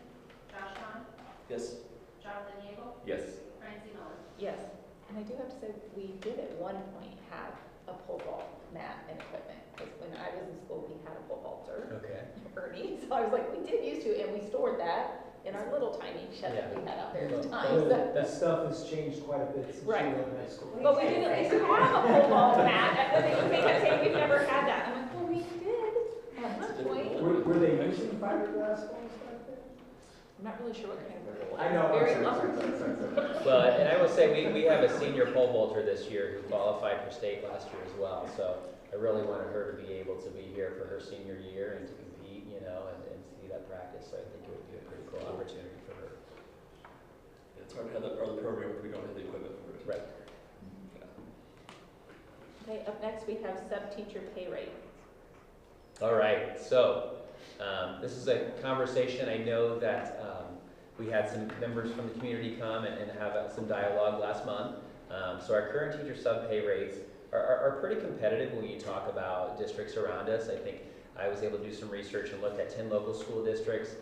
[SPEAKER 2] Josh Hahn,
[SPEAKER 10] Yes.
[SPEAKER 2] Jonathan Yeagle,
[SPEAKER 10] Yes.
[SPEAKER 2] Francie Miller.
[SPEAKER 1] Yes, and I do have to say, we did at one point have a pole vault mat and equipment, because when I was in school, we had a pole vaulter,
[SPEAKER 3] Okay.
[SPEAKER 1] Ernie, so I was like, we did used to, and we stored that in our little tiny shed that we had out there at the time. So-
[SPEAKER 6] That stuff has changed quite a bit since
[SPEAKER 1] Right.
[SPEAKER 6] you were in high school.
[SPEAKER 1] But we didn't have a pole vault mat, and they kept saying we've never had that. I'm like, well, we did at one point.
[SPEAKER 6] Were they using fiberglass poles back then?
[SPEAKER 1] I'm not really sure what kind of pole.
[SPEAKER 6] I know.
[SPEAKER 1] Very
[SPEAKER 6] I'm
[SPEAKER 1] long.
[SPEAKER 6] sorry.
[SPEAKER 3] Well, and I will say, we have a senior pole vaulter this year who qualified for state last year as well. So I really wanted her to be able to be here for her senior year and to compete, and see that practice. So I think it would be a pretty cool opportunity for her.
[SPEAKER 10] It's hard to have that part of the program if we don't have the equipment for it.
[SPEAKER 3] Right.
[SPEAKER 1] Okay, up next we have sub-teacher pay rate.
[SPEAKER 3] All right, so this is a conversation. I know that we had some members from the community come and have some dialogue last month. So our current teacher sub pay rates are pretty competitive when you talk about districts around us. I think I was able to do some research and looked at 10 local school districts.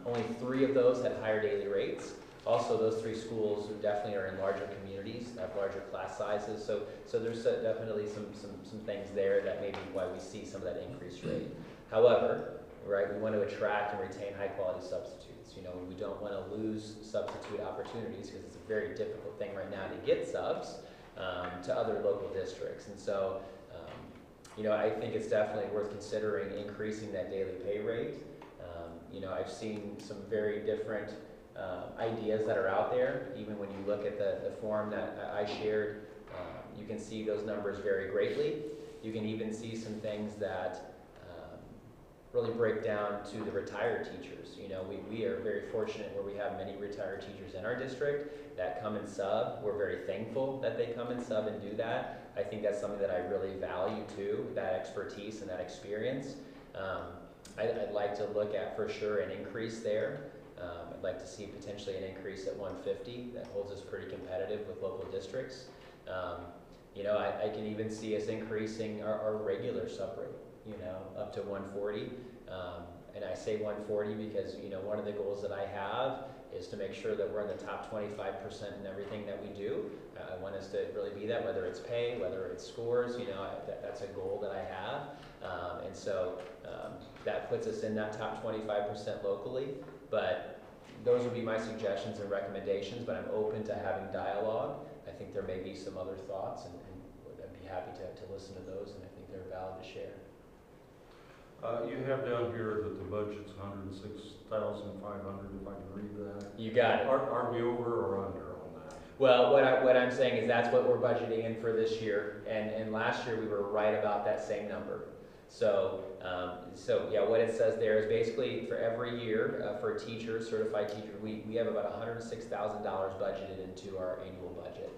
[SPEAKER 3] Only 3 of those had higher daily rates. Also, those 3 schools definitely are in larger communities, have larger class sizes. So there's definitely some things there that may be why we see some of that increased rate. However, right, we want to attract and retain high quality substitutes. We don't want to lose substitute opportunities because it's a very difficult thing right now to get subs to other local districts. And so, I think it's definitely worth considering increasing that daily pay rate. I've seen some very different ideas that are out there. Even when you look at the form that I shared, you can see those numbers vary greatly. You can even see some things that really break down to the retired teachers. You know, we are very fortunate where we have many retired teachers in our district that come and sub. We're very thankful that they come and sub and do that. I think that's something that I really value too, that expertise and that experience. I'd like to look at for sure an increase there. I'd like to see potentially an increase at 150. That holds us pretty competitive with local districts. You know, I can even see us increasing our regular sub rate, you know, up to 140. And I say 140 because, you know, one of the goals that I have is to make sure that we're in the top 25% in everything that we do. I want us to really be that, whether it's pay, whether it's scores, you know, that's a goal that I have. And so that puts us in that top 25% locally. But those would be my suggestions and recommendations, but I'm open to having dialogue. I think there may be some other thoughts, and I'd be happy to listen to those, and I think they're valid to share.
[SPEAKER 12] You have down here that the budget's 106,500, if I can read that.
[SPEAKER 3] You got it.
[SPEAKER 12] Are we over or under on that?
[SPEAKER 3] Well, what I'm saying is that's what we're budgeting in for this year, and last year we were right about that same number. So yeah, what it says there is basically for every year for teachers, certified teachers, we have about $106,000 budgeted into our annual budget.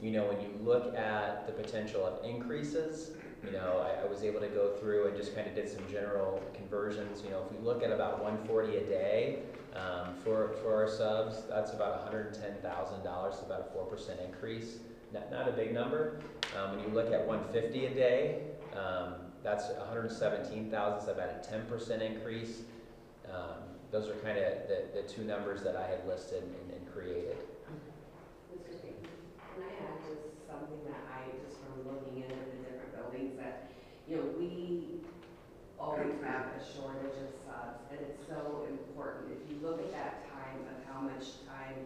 [SPEAKER 3] You know, when you look at the potential of increases, you know, I was able to go through and just kind of did some general conversions. You know, if we look at about 140 a day for our subs, that's about $110,000, about a 4% increase. Not a big number. When you look at 150 a day, that's 117,000, so about a 10% increase. Those are kind of the two numbers that I had listed and created.
[SPEAKER 9] Mr. Baker, can I add just something that I, just from looking into the different buildings, that, you know, we always have a shortage of subs, and it's so important. If you look at that time of how much time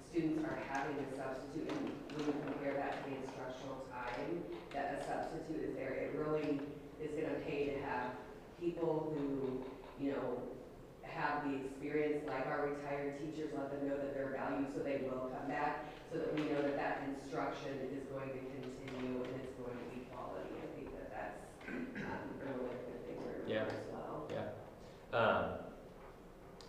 [SPEAKER 9] students are having a substitute, and when you compare that to the instructional time that a substitute is there, it really is going to pay to have people who, you know, have the experience like our retired teachers, let them know that they're valued so they will come back, so that we know that that instruction is going to continue and it's going to be quality. I think that that's a really good thing to remember as well.
[SPEAKER 3] Yeah.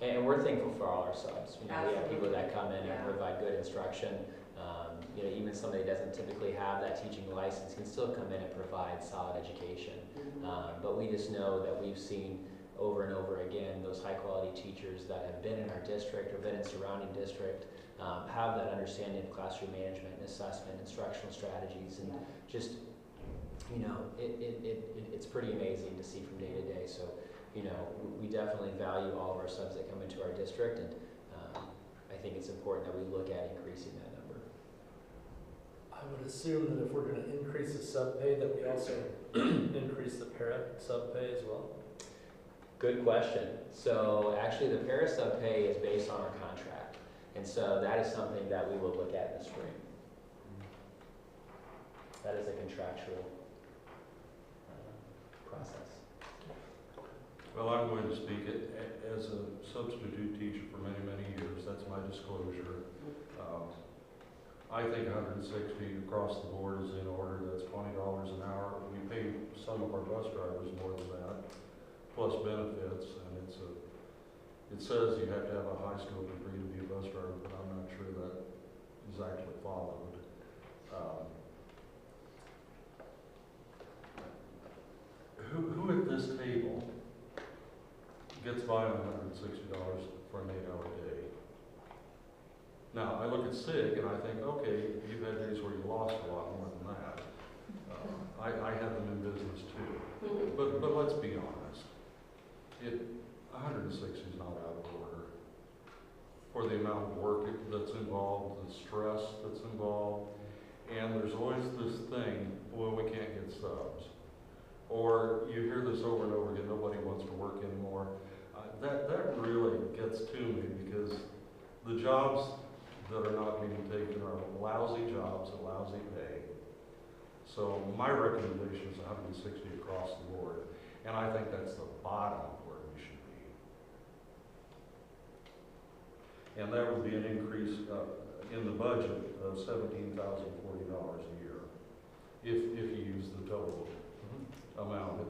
[SPEAKER 3] And we're thankful for all our subs. You know, we have people that come in and provide good instruction. You know, even somebody that doesn't typically have that teaching license can still come in and provide solid education. But we just know that we've seen over and over again those high quality teachers that have been in our district or been in surrounding district have that understanding of classroom management and assessment, instructional strategies, and just, you know, it's pretty amazing to see from day to day. So, you know, we definitely value all of our subs that come into our district, and I think it's important that we look at increasing that number.
[SPEAKER 11] I would assume that if we're going to increase the sub pay, that we also increase the para sub pay as well.
[SPEAKER 3] Good question. So actually the para sub pay is based on our contract, and so that is something that we will look at in the spring. That is a contractual process.
[SPEAKER 12] Well, I'm going to speak as a substitute teacher for many, many years. That's my disclosure. I think 160 across the board is in order. That's $20 an hour. We pay some of our bus drivers more than that, plus benefits, and it says you have to have a high school degree to be a bus driver, but I'm not sure that is actually followed. Who at this table gets by on $160 for an 8-hour day? Now, I look at SIG and I think, okay, you've had days where you lost a lot more than that. I have them in business too. But let's be honest. 160 is not out of order for the amount of work that's involved, the stress that's involved, and there's always this thing, well, we can't get subs. Or you hear this over and over again, nobody wants to work anymore. That really gets to me, because the jobs that are not being taken are lousy jobs at lousy pay. So my recommendation is 160 across the board, and I think that's the bottom where we should be. And that would be an increase in the budget of $17,040 a year, if you use the total amount.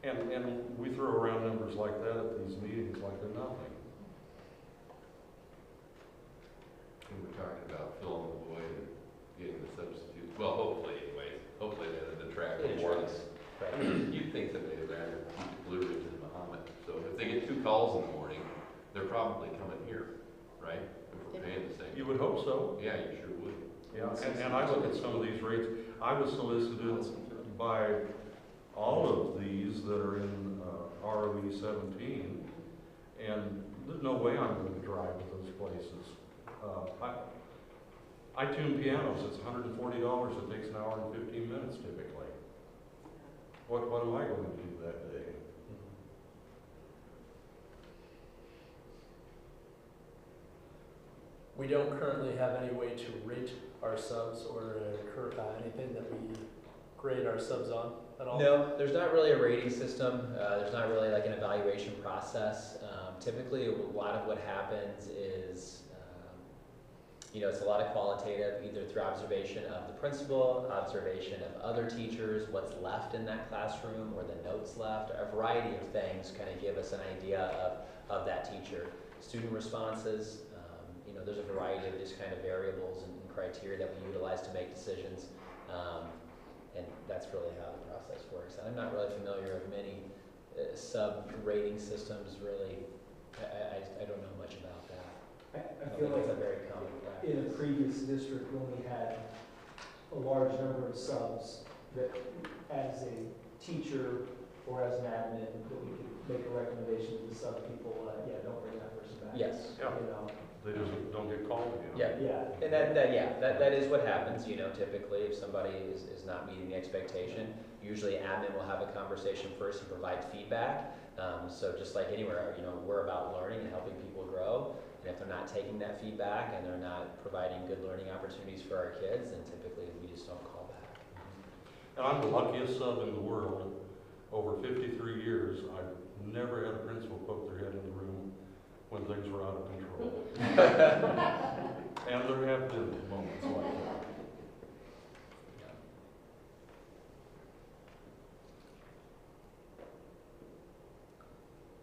[SPEAKER 12] And we throw around numbers like that at these meetings like they're nothing.
[SPEAKER 7] And we're talking about filling the void and getting the substitutes, well, hopefully anyways, hopefully that'll attract more.
[SPEAKER 3] Right.
[SPEAKER 7] You'd think that they'd rather keep the Blue Ridge than Muhammad, so if they get 2 calls in the morning, they're probably coming here, right? If we're paying the same.
[SPEAKER 12] You would hope so.
[SPEAKER 7] Yeah, you sure would.
[SPEAKER 12] Yeah, and I look at some of these rates, I was solicited by all of these that are in ROE 17, and there's no way I'm going to drive to those places. I tune pianos, it's $140, it takes an hour and 15 minutes typically. What am I going to do that day?
[SPEAKER 11] We don't currently have any way to rate our subs or anything that we grade our subs on at all?
[SPEAKER 3] No, there's not really a rating system. There's not really like an evaluation process. Typically, a lot of what happens is, it's a lot of qualitative, either through observation of the principal, observation of other teachers, what's left in that classroom, or the notes left. A variety of things kind of give us an idea of that teacher. Student responses, there's a variety of these kind of variables and criteria that we utilize to make decisions. And that's really how the process works. And I'm not really familiar with many sub-rating systems, really. I don't know much about that.
[SPEAKER 6] I feel like
[SPEAKER 3] it's a very common practice.
[SPEAKER 6] in a previous district when we had a large number of subs, that as a teacher or as an admin, that we could make a recommendation to sub people, don't bring that person back.
[SPEAKER 3] Yes.
[SPEAKER 12] Yeah.
[SPEAKER 6] You know,
[SPEAKER 12] They just don't get called again.
[SPEAKER 3] Yeah.
[SPEAKER 6] yeah.
[SPEAKER 3] And that is what happens, typically if somebody is not meeting the expectation, usually admin will have a conversation first and provide feedback. So just like anywhere, we're about learning and helping people grow. And if they're not taking that feedback and they're not providing good learning opportunities for our kids, then typically we just don't call back.
[SPEAKER 12] And I'm the luckiest sub in the world. Over 53 years, I've never had a principal poke their head in the room when things were out of control. And there have been moments like that.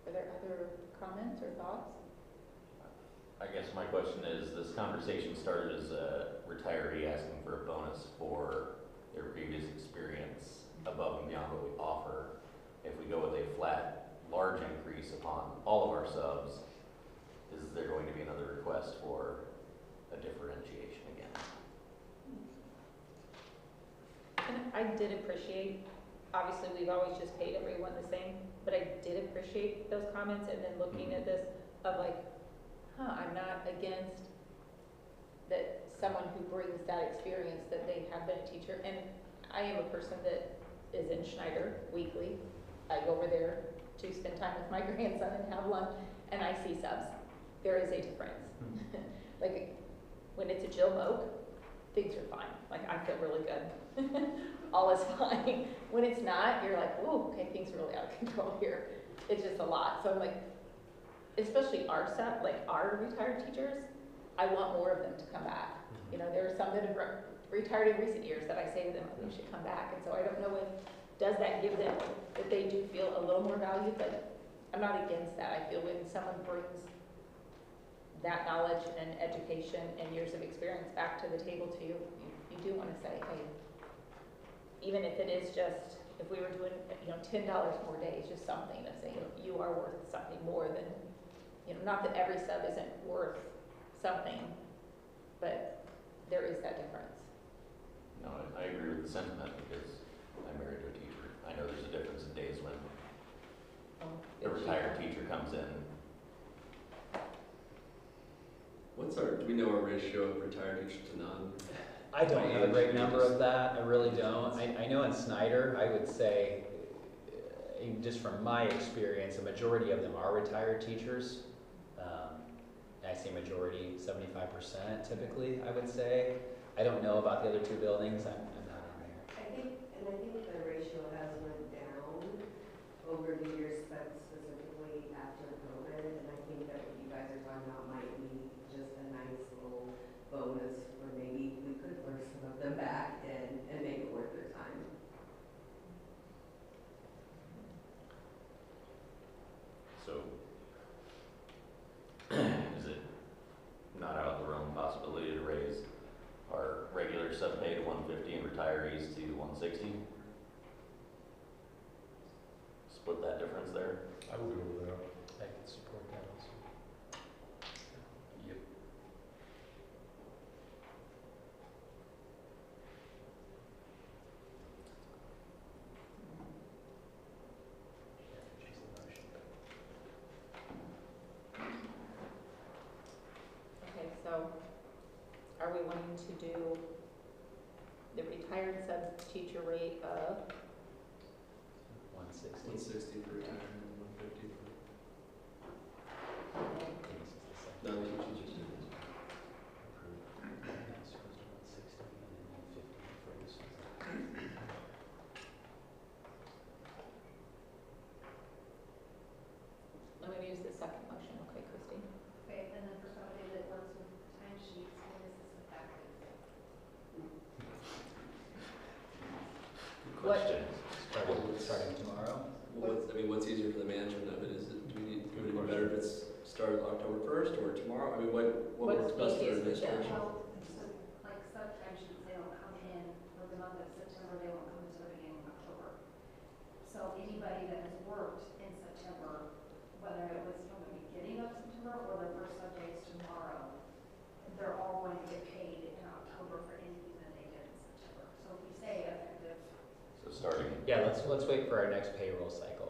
[SPEAKER 1] Are there other comments or thoughts?
[SPEAKER 13] I guess my question is, this conversation started as a retiree asking for a bonus for their previous experience above and beyond what we offer. If we go with a flat, large increase upon all of our subs, is there going to be another request for a differentiation again?
[SPEAKER 1] And I did appreciate, obviously, we've always just paid everyone the same, but I did appreciate those comments, and then looking at this of like, I'm not against that someone who brings that experience, that they have been a teacher. And I am a person that is in Schneider weekly. I go over there to spend time with my grandson and have lunch, and I see subs. There is a difference. Like, when it's a Jill Moak, things are fine. Like, I feel really good. All is fine. When it's not, you're like, ooh, okay, things are really out of control here. It's just a lot. So I'm like, especially our staff, like our retired teachers, I want more of them to come back. There are some that have retired in recent years that I say to them, they should come back. And so I don't know does that give them, that they do feel a little more valued, but I'm not against that. I feel when someone brings that knowledge and education and years of experience back to the table to you, you do want to say, hey, even if it is just, if we were doing, $10 more days, just something to say, you are worth something more than, not that every sub isn't worth something, but there is that difference.
[SPEAKER 13] No, I agree with the sentiment because I'm married to a teacher. I know there's a difference in days when a retired teacher comes in.
[SPEAKER 10] Do we know our ratio of retired teachers to non?
[SPEAKER 3] I don't have a great number of that. I really don't. I know in Snyder, I would say, just from my experience, a majority of them are retired teachers. I say majority, 75% typically, I would say. I don't know about the other two buildings. I'm not on there.
[SPEAKER 14] I think the ratio has went down over the years, but specifically after COVID, and I think that what you guys are talking about might be just a nice little bonus where maybe we could lure some of them back and make it worth their time.
[SPEAKER 13] retirees to 160? Split that difference there?
[SPEAKER 12] I would go with that.
[SPEAKER 3] I can support that also.
[SPEAKER 13] Yep.
[SPEAKER 3] She's the motion.
[SPEAKER 1] Okay, so are we wanting to do the retired sub-teacher rate of
[SPEAKER 3] 160.
[SPEAKER 10] 160 for retirement and 150 for
[SPEAKER 3] No,
[SPEAKER 10] non-teaching.
[SPEAKER 1] I'm gonna use the second motion, okay, Christine?
[SPEAKER 2] Okay, and then for somebody that works with timesheets, when is this effective?
[SPEAKER 10] Good
[SPEAKER 1] What-
[SPEAKER 10] question.
[SPEAKER 3] Starting tomorrow?
[SPEAKER 10] What's easier for the management of it? Is it, do we need better if it's started October 1st or tomorrow? I mean, what works
[SPEAKER 1] What's
[SPEAKER 10] best for
[SPEAKER 1] easiest for them?
[SPEAKER 10] administration?
[SPEAKER 2] Well, so, like some timesheets, they don't come in for the month of September, they won't come until the beginning of October. So anybody that has worked in September, whether it was from the beginning of September or their first sub day is tomorrow, they're all going to get paid in October for anything that they did in September. So if we say effective,
[SPEAKER 13] So starting,
[SPEAKER 3] Yeah, let's wait for our next payroll cycle.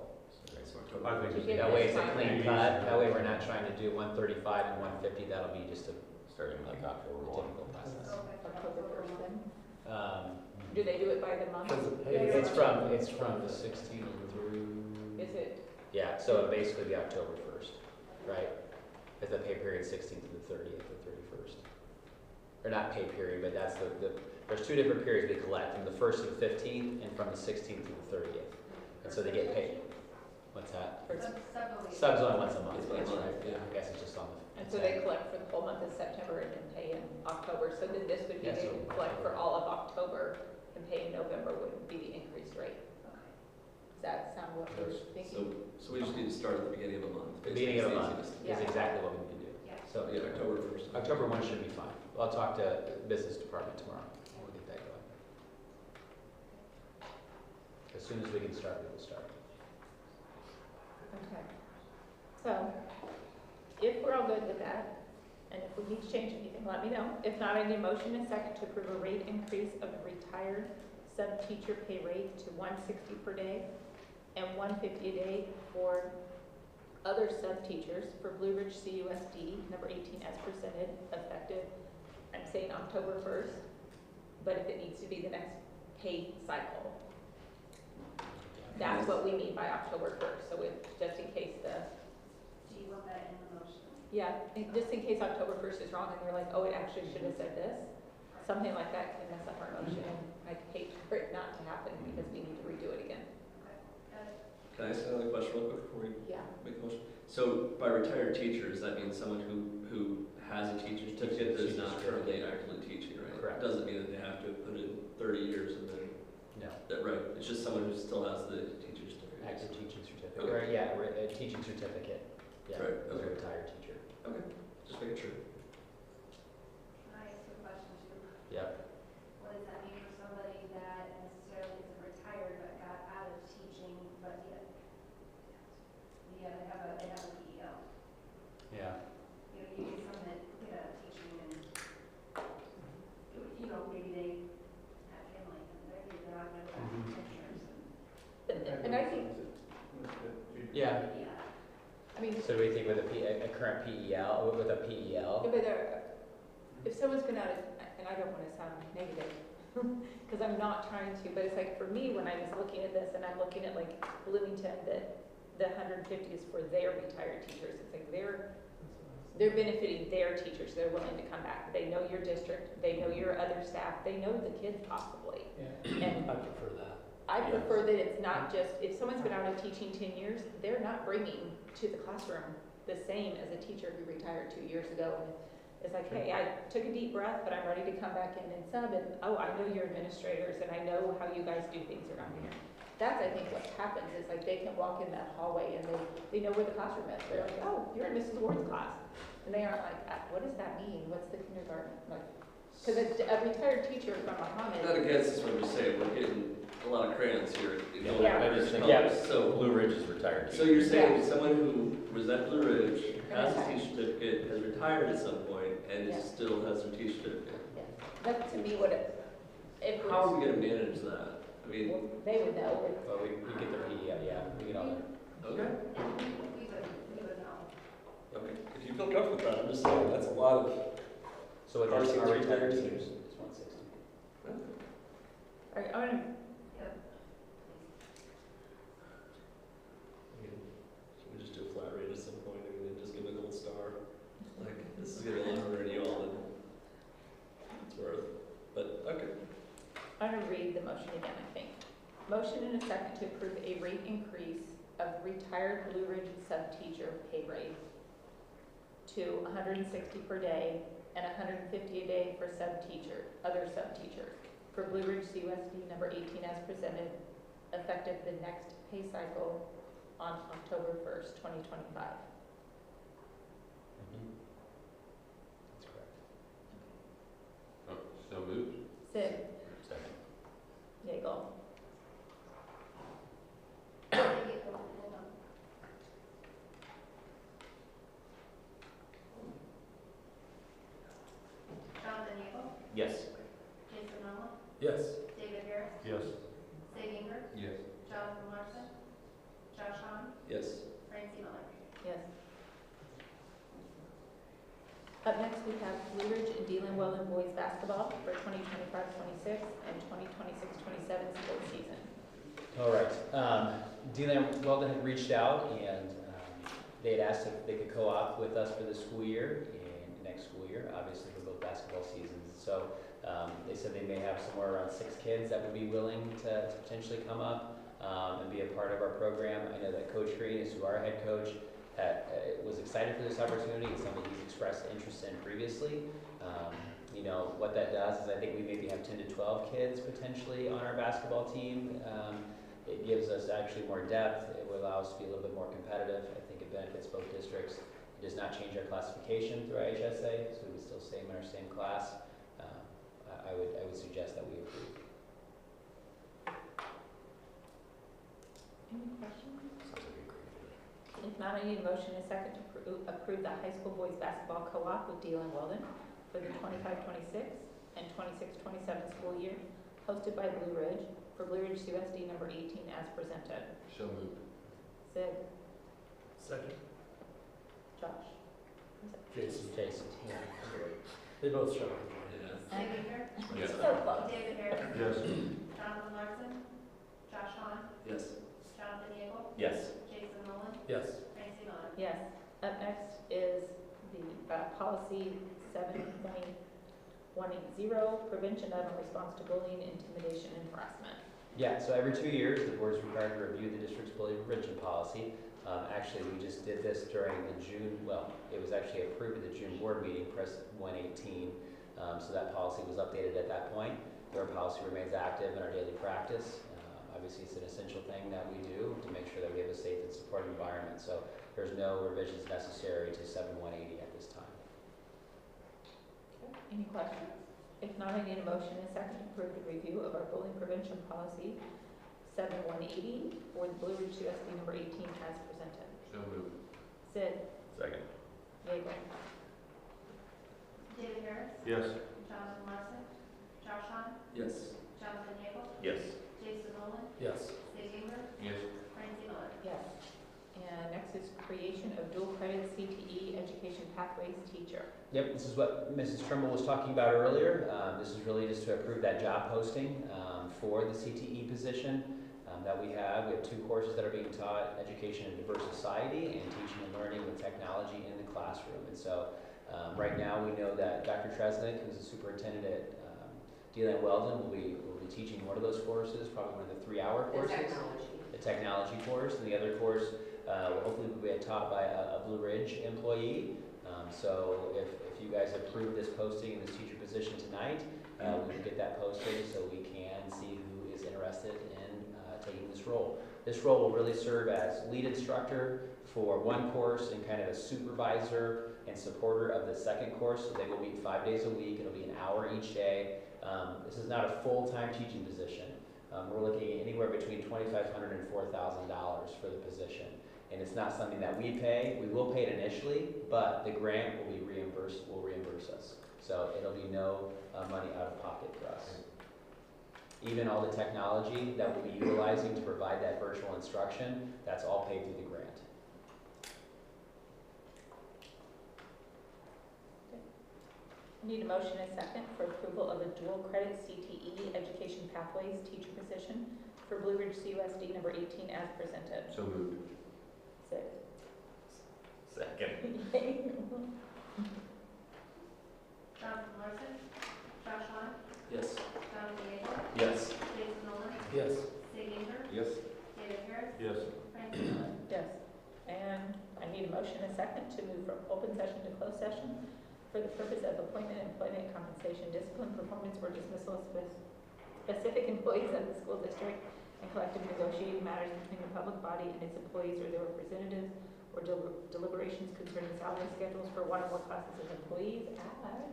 [SPEAKER 10] So October.
[SPEAKER 12] I think
[SPEAKER 1] Yeah.
[SPEAKER 3] That way it's a
[SPEAKER 1] Fine.
[SPEAKER 3] clean cut, that way we're not trying to do 135 and 150, that'll be just a
[SPEAKER 13] starting like October 1.
[SPEAKER 3] typical process.
[SPEAKER 2] so effective
[SPEAKER 1] October
[SPEAKER 2] October
[SPEAKER 1] first then?
[SPEAKER 2] 1.
[SPEAKER 1] Do they do it by the month?
[SPEAKER 11] Because the pay
[SPEAKER 3] It's from the 16th through,
[SPEAKER 1] Is it,
[SPEAKER 3] yeah, so it'd basically be October 1st, right? If the pay period 16th to the 30th or 31st. Or not pay period, but that's there's two different periods we collect, from the 1st to the 15th and from the 16th to the 30th. And so they get paid. What's that?
[SPEAKER 1] for-
[SPEAKER 2] Subs
[SPEAKER 3] Subs only once a month,
[SPEAKER 10] It's only
[SPEAKER 3] that's
[SPEAKER 10] once,
[SPEAKER 3] right.
[SPEAKER 10] yeah.
[SPEAKER 3] I guess it's just on the.
[SPEAKER 1] and so they collect for the whole month of September and then pay in October, so then this would be,
[SPEAKER 3] Yeah,
[SPEAKER 1] they
[SPEAKER 3] so-
[SPEAKER 1] would collect for all of October and pay in November would be the increased rate. Does that sound what we're thinking?
[SPEAKER 10] So we just need to start at the beginning of a month.
[SPEAKER 3] The beginning of a
[SPEAKER 10] basically.
[SPEAKER 3] month
[SPEAKER 10] It's the
[SPEAKER 3] is
[SPEAKER 10] easiest.
[SPEAKER 3] exactly what we can do.
[SPEAKER 2] Yeah.
[SPEAKER 3] So,
[SPEAKER 10] Yeah, October 1st.
[SPEAKER 3] October 1 should be fine. I'll talk to the business department tomorrow. We'll get that going. As soon as we can start, we will start.
[SPEAKER 1] Okay. So, if we're all good with that, and if we need to change anything, let me know. If not, I need a motion and second to approve a rate increase of the retired sub-teacher pay rate to 160 per day and 150 a day for other sub-teachers for Blue Ridge CUSD, number 18 as presented, effective, I'm saying October 1st, but if it needs to be the next pay cycle. That's what we mean by October 1st, so if, just in case
[SPEAKER 2] Do you want that in the motion?
[SPEAKER 1] yeah, just in case October 1st is wrong and we're like, oh, it actually should have said this, something like that can mess up our motion, and I'd hate for it not to happen because we need to redo it again.
[SPEAKER 2] Okay, got it.
[SPEAKER 10] Can I ask another question real quick before we
[SPEAKER 1] Yeah.
[SPEAKER 10] make a motion? So by retired teachers, that means someone who has a teacher's certificate that is not currently actively teaching, right?
[SPEAKER 3] Correct.
[SPEAKER 10] Doesn't mean that they have to put in 30 years and then,
[SPEAKER 3] No.
[SPEAKER 10] right, it's just someone who still has the teacher's certificate.
[SPEAKER 3] Active teaching certificate,
[SPEAKER 10] Okay.
[SPEAKER 3] or yeah, a teaching certificate. Yeah,
[SPEAKER 10] Right,
[SPEAKER 3] as a
[SPEAKER 10] okay.
[SPEAKER 3] retired teacher.
[SPEAKER 10] Okay, just making sure.
[SPEAKER 2] Can I ask you a question too?
[SPEAKER 3] Yep.
[SPEAKER 2] What does that mean for somebody that necessarily isn't retired but got out of teaching, but yet, they have a PEL?
[SPEAKER 3] Yeah.
[SPEAKER 2] You know, you get some that get out of teaching and, you know, maybe they have family and they're not going to go back to teachers.
[SPEAKER 1] And I think,
[SPEAKER 3] Yeah.
[SPEAKER 2] Yeah.
[SPEAKER 1] I mean,
[SPEAKER 3] So do we think with a current PEL, with a PEL?
[SPEAKER 1] but if someone's been out of, and I don't want to sound negative, because I'm not trying to, but it's like for me, when I was looking at this and I'm looking at like Bloomington, that the 150 is for their retired teachers. It's like they're benefiting their teachers. They're willing to come back. They know your district. They know your other staff. They know the kids possibly. And
[SPEAKER 11] I prefer that.
[SPEAKER 1] I prefer that it's not just, if someone's been out of teaching 10 years, they're not bringing to the classroom the same as a teacher who retired 2 years ago. And it's like, hey, I took a deep breath, but I'm ready to come back in and sub, and oh, I know your administrators, and I know how you guys do things around here. That's, I think, what happens, is like they can walk in that hallway and they know where the classroom is. They're like, oh, you're in Mrs. Ward's class. And they aren't like, what does that mean? What's the kindergarten? Like, Because a retired teacher from Muhammad.
[SPEAKER 10] Not against this, I'm just saying, we're getting a lot of crayons here.
[SPEAKER 1] Yeah.
[SPEAKER 13] I just think,
[SPEAKER 10] So
[SPEAKER 13] Blue Ridge is retired.
[SPEAKER 10] So you're saying someone who was at Blue Ridge, has a teacher certificate, has retired at some point, and still has their teacher certificate?
[SPEAKER 1] That's to me what it, if
[SPEAKER 10] How are we gonna manage that? I mean,
[SPEAKER 1] they would know.
[SPEAKER 3] Well, we get the PDF, we get all that.
[SPEAKER 10] okay,
[SPEAKER 2] We would know.
[SPEAKER 10] okay. If you feel comfortable with that, I'm just saying, that's a lot of.
[SPEAKER 3] So what
[SPEAKER 10] Our
[SPEAKER 3] our
[SPEAKER 10] senior
[SPEAKER 3] retired
[SPEAKER 10] teachers.
[SPEAKER 3] teachers is 160.
[SPEAKER 1] All right, I want to,
[SPEAKER 10] I mean, should we just do a flat rate at some point? I mean, just give a gold star. Like, this is gonna be a lot more than you all than it's worth. But, okay.
[SPEAKER 1] I'm going to read the motion again, I think. Motion and a second to approve a rate increase of retired Blue Ridge sub-teacher pay rate to $160 per day and $150 a day for other sub-teachers for Blue Ridge CUSD number 18 as presented, effective the next pay cycle on October 1st, 2025.
[SPEAKER 3] That's correct.
[SPEAKER 7] Oh, so moved.
[SPEAKER 1] Sid.
[SPEAKER 13] Second.
[SPEAKER 1] Yeagle.
[SPEAKER 2] Hold on. Jonathan Yeagle,
[SPEAKER 13] Yes.
[SPEAKER 2] Jason Nolan,
[SPEAKER 11] Yes.
[SPEAKER 2] David Harris,
[SPEAKER 12] Yes.
[SPEAKER 2] Sig Inger,
[SPEAKER 7] Yes.
[SPEAKER 2] Jonathan Larson, Josh Hahn,
[SPEAKER 10] Yes.
[SPEAKER 2] Francie Miller.
[SPEAKER 1] Yes. Up next, we have Blue Ridge and Dealing Weldon boys basketball for 2025-26 and 2026-27 school season.
[SPEAKER 3] All right. Dealing Weldon had reached out and they had asked if they could co-op with us for the school year and next school year, obviously for both basketball seasons. So they said they may have somewhere around 6 kids that would be willing to potentially come up and be a part of our program. I know that Coach Green is who our head coach was excited for this opportunity. It's something he's expressed interest in previously. You know, what that does is I think we maybe have 10 to 12 kids potentially on our basketball team. It gives us actually more depth. It will allow us to be a little bit more competitive. I think it benefits both districts. It does not change our classification through IHSA, so we still stay in our same class. I would suggest that we approve.
[SPEAKER 1] Any questions? If not, I need a motion and a second to approve the high school boys basketball co-op with Dealing Weldon for the 25-26 and 26-27 school year, hosted by Blue Ridge for Blue Ridge CUSD number 18 as presented.
[SPEAKER 7] So moved.
[SPEAKER 1] Sid.
[SPEAKER 11] Second.
[SPEAKER 1] Josh.
[SPEAKER 11] Jason.
[SPEAKER 3] Jason.
[SPEAKER 11] They both struggle.
[SPEAKER 2] Sig Inger,
[SPEAKER 7] Yes.
[SPEAKER 1] So close.
[SPEAKER 2] David Harris,
[SPEAKER 12] Yes.
[SPEAKER 2] Jonathan Larson, Josh Hahn,
[SPEAKER 10] Yes.
[SPEAKER 2] Jonathan Yeagle,
[SPEAKER 13] Yes.
[SPEAKER 2] Jason Nolan,
[SPEAKER 11] Yes.
[SPEAKER 2] Francie Miller.
[SPEAKER 1] Yes. Up next is the policy 7.180, prevention of and response to bullying, intimidation, and harassment.
[SPEAKER 3] Yeah, so every 2 years, the board is required to review the district's bullying prevention policy. Actually, we just did this during the June, well, it was actually approved at the June board meeting, Press 118. So that policy was updated at that point. Our policy remains active in our daily practice. Obviously, it's an essential thing that we do to make sure that we have a safe and supportive environment. So there's no revisions necessary to 7.180 at this time.
[SPEAKER 1] Okay. Any questions? If not, I need a motion and a second to approve the review of our bullying prevention policy 7.180 for the Blue Ridge CUSD number 18 as presented.
[SPEAKER 7] So moved.
[SPEAKER 1] Sid.
[SPEAKER 13] Second.
[SPEAKER 1] Yeagle.
[SPEAKER 2] David Harris,
[SPEAKER 12] Yes.
[SPEAKER 2] Jonathan Larson, Josh Hahn,
[SPEAKER 10] Yes.
[SPEAKER 2] Jonathan Yeagle,
[SPEAKER 13] Yes.
[SPEAKER 2] Jason Nolan,
[SPEAKER 11] Yes.
[SPEAKER 2] Sig Inger,
[SPEAKER 7] Yes.
[SPEAKER 2] Francie Miller.
[SPEAKER 1] Yes. And next is creation of dual credit CTE education pathways teacher.
[SPEAKER 3] Yep, this is what Mrs. Trimble was talking about earlier. This is really just to approve that job posting for the CTE position that we have. We have 2 courses that are being taught, Education in Diverse Society and Teaching and Learning with Technology in the Classroom. And so right now we know that Dr. Tresnick, who's the superintendent at Dealing Weldon, will be teaching one of those courses, probably one of the 3-hour courses. The technology course, and the other course will hopefully be taught by a Blue Ridge employee. So if you guys approve this posting in this teacher position tonight, we can get that posted so we can see who is interested in taking this role. This role will really serve as lead instructor for one course and kind of a supervisor and supporter of the second course. So they will meet 5 days a week. It'll be an hour each day. This is not a full-time teaching position. We're looking at anywhere between $2,500 and $4,000 for the position. And it's not something that we pay. We will pay it initially, but the grant will reimburse us. So it'll be no money out of pocket for us. Even all the technology that we'll be utilizing to provide that virtual instruction, that's all paid through the grant.
[SPEAKER 1] Need a motion and a second for approval of a dual credit CTE Education Pathways teacher position for Blue Ridge CUSD number 18 as presented.
[SPEAKER 7] So moved.
[SPEAKER 13] Second.
[SPEAKER 2] Jonathan Larson, Josh Hahn,
[SPEAKER 10] Yes.
[SPEAKER 2] Jonathan Diego,
[SPEAKER 13] Yes.
[SPEAKER 2] Jason Nolan,
[SPEAKER 11] Yes.
[SPEAKER 2] Sig Anger,
[SPEAKER 7] Yes.
[SPEAKER 2] David Harris,
[SPEAKER 12] Yes.
[SPEAKER 2] Francie Miller.
[SPEAKER 1] Yes. And I need a motion and a second to move from open session to closed session for the purpose of appointment, employment, compensation, discipline, performance, or dismissal of specific employees of the school district and collective negotiating matters between the public body and its employees or their representatives, or deliberations concerning salary schedules for one or more classes of employees at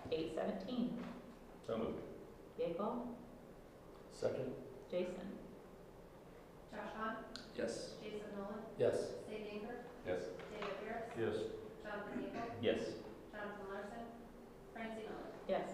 [SPEAKER 1] 8:17.
[SPEAKER 13] So moved.
[SPEAKER 1] Yeaple,
[SPEAKER 11] Second?
[SPEAKER 1] Jason,
[SPEAKER 2] Josh Hahn,
[SPEAKER 10] Yes.
[SPEAKER 2] Jason Nolan,
[SPEAKER 11] Yes.
[SPEAKER 2] Sig Anger,
[SPEAKER 7] Yes.
[SPEAKER 2] David Harris,
[SPEAKER 12] Yes.
[SPEAKER 2] Jonathan Diego,
[SPEAKER 13] Yes.
[SPEAKER 2] Jonathan Larson, Francie Miller.
[SPEAKER 1] yes.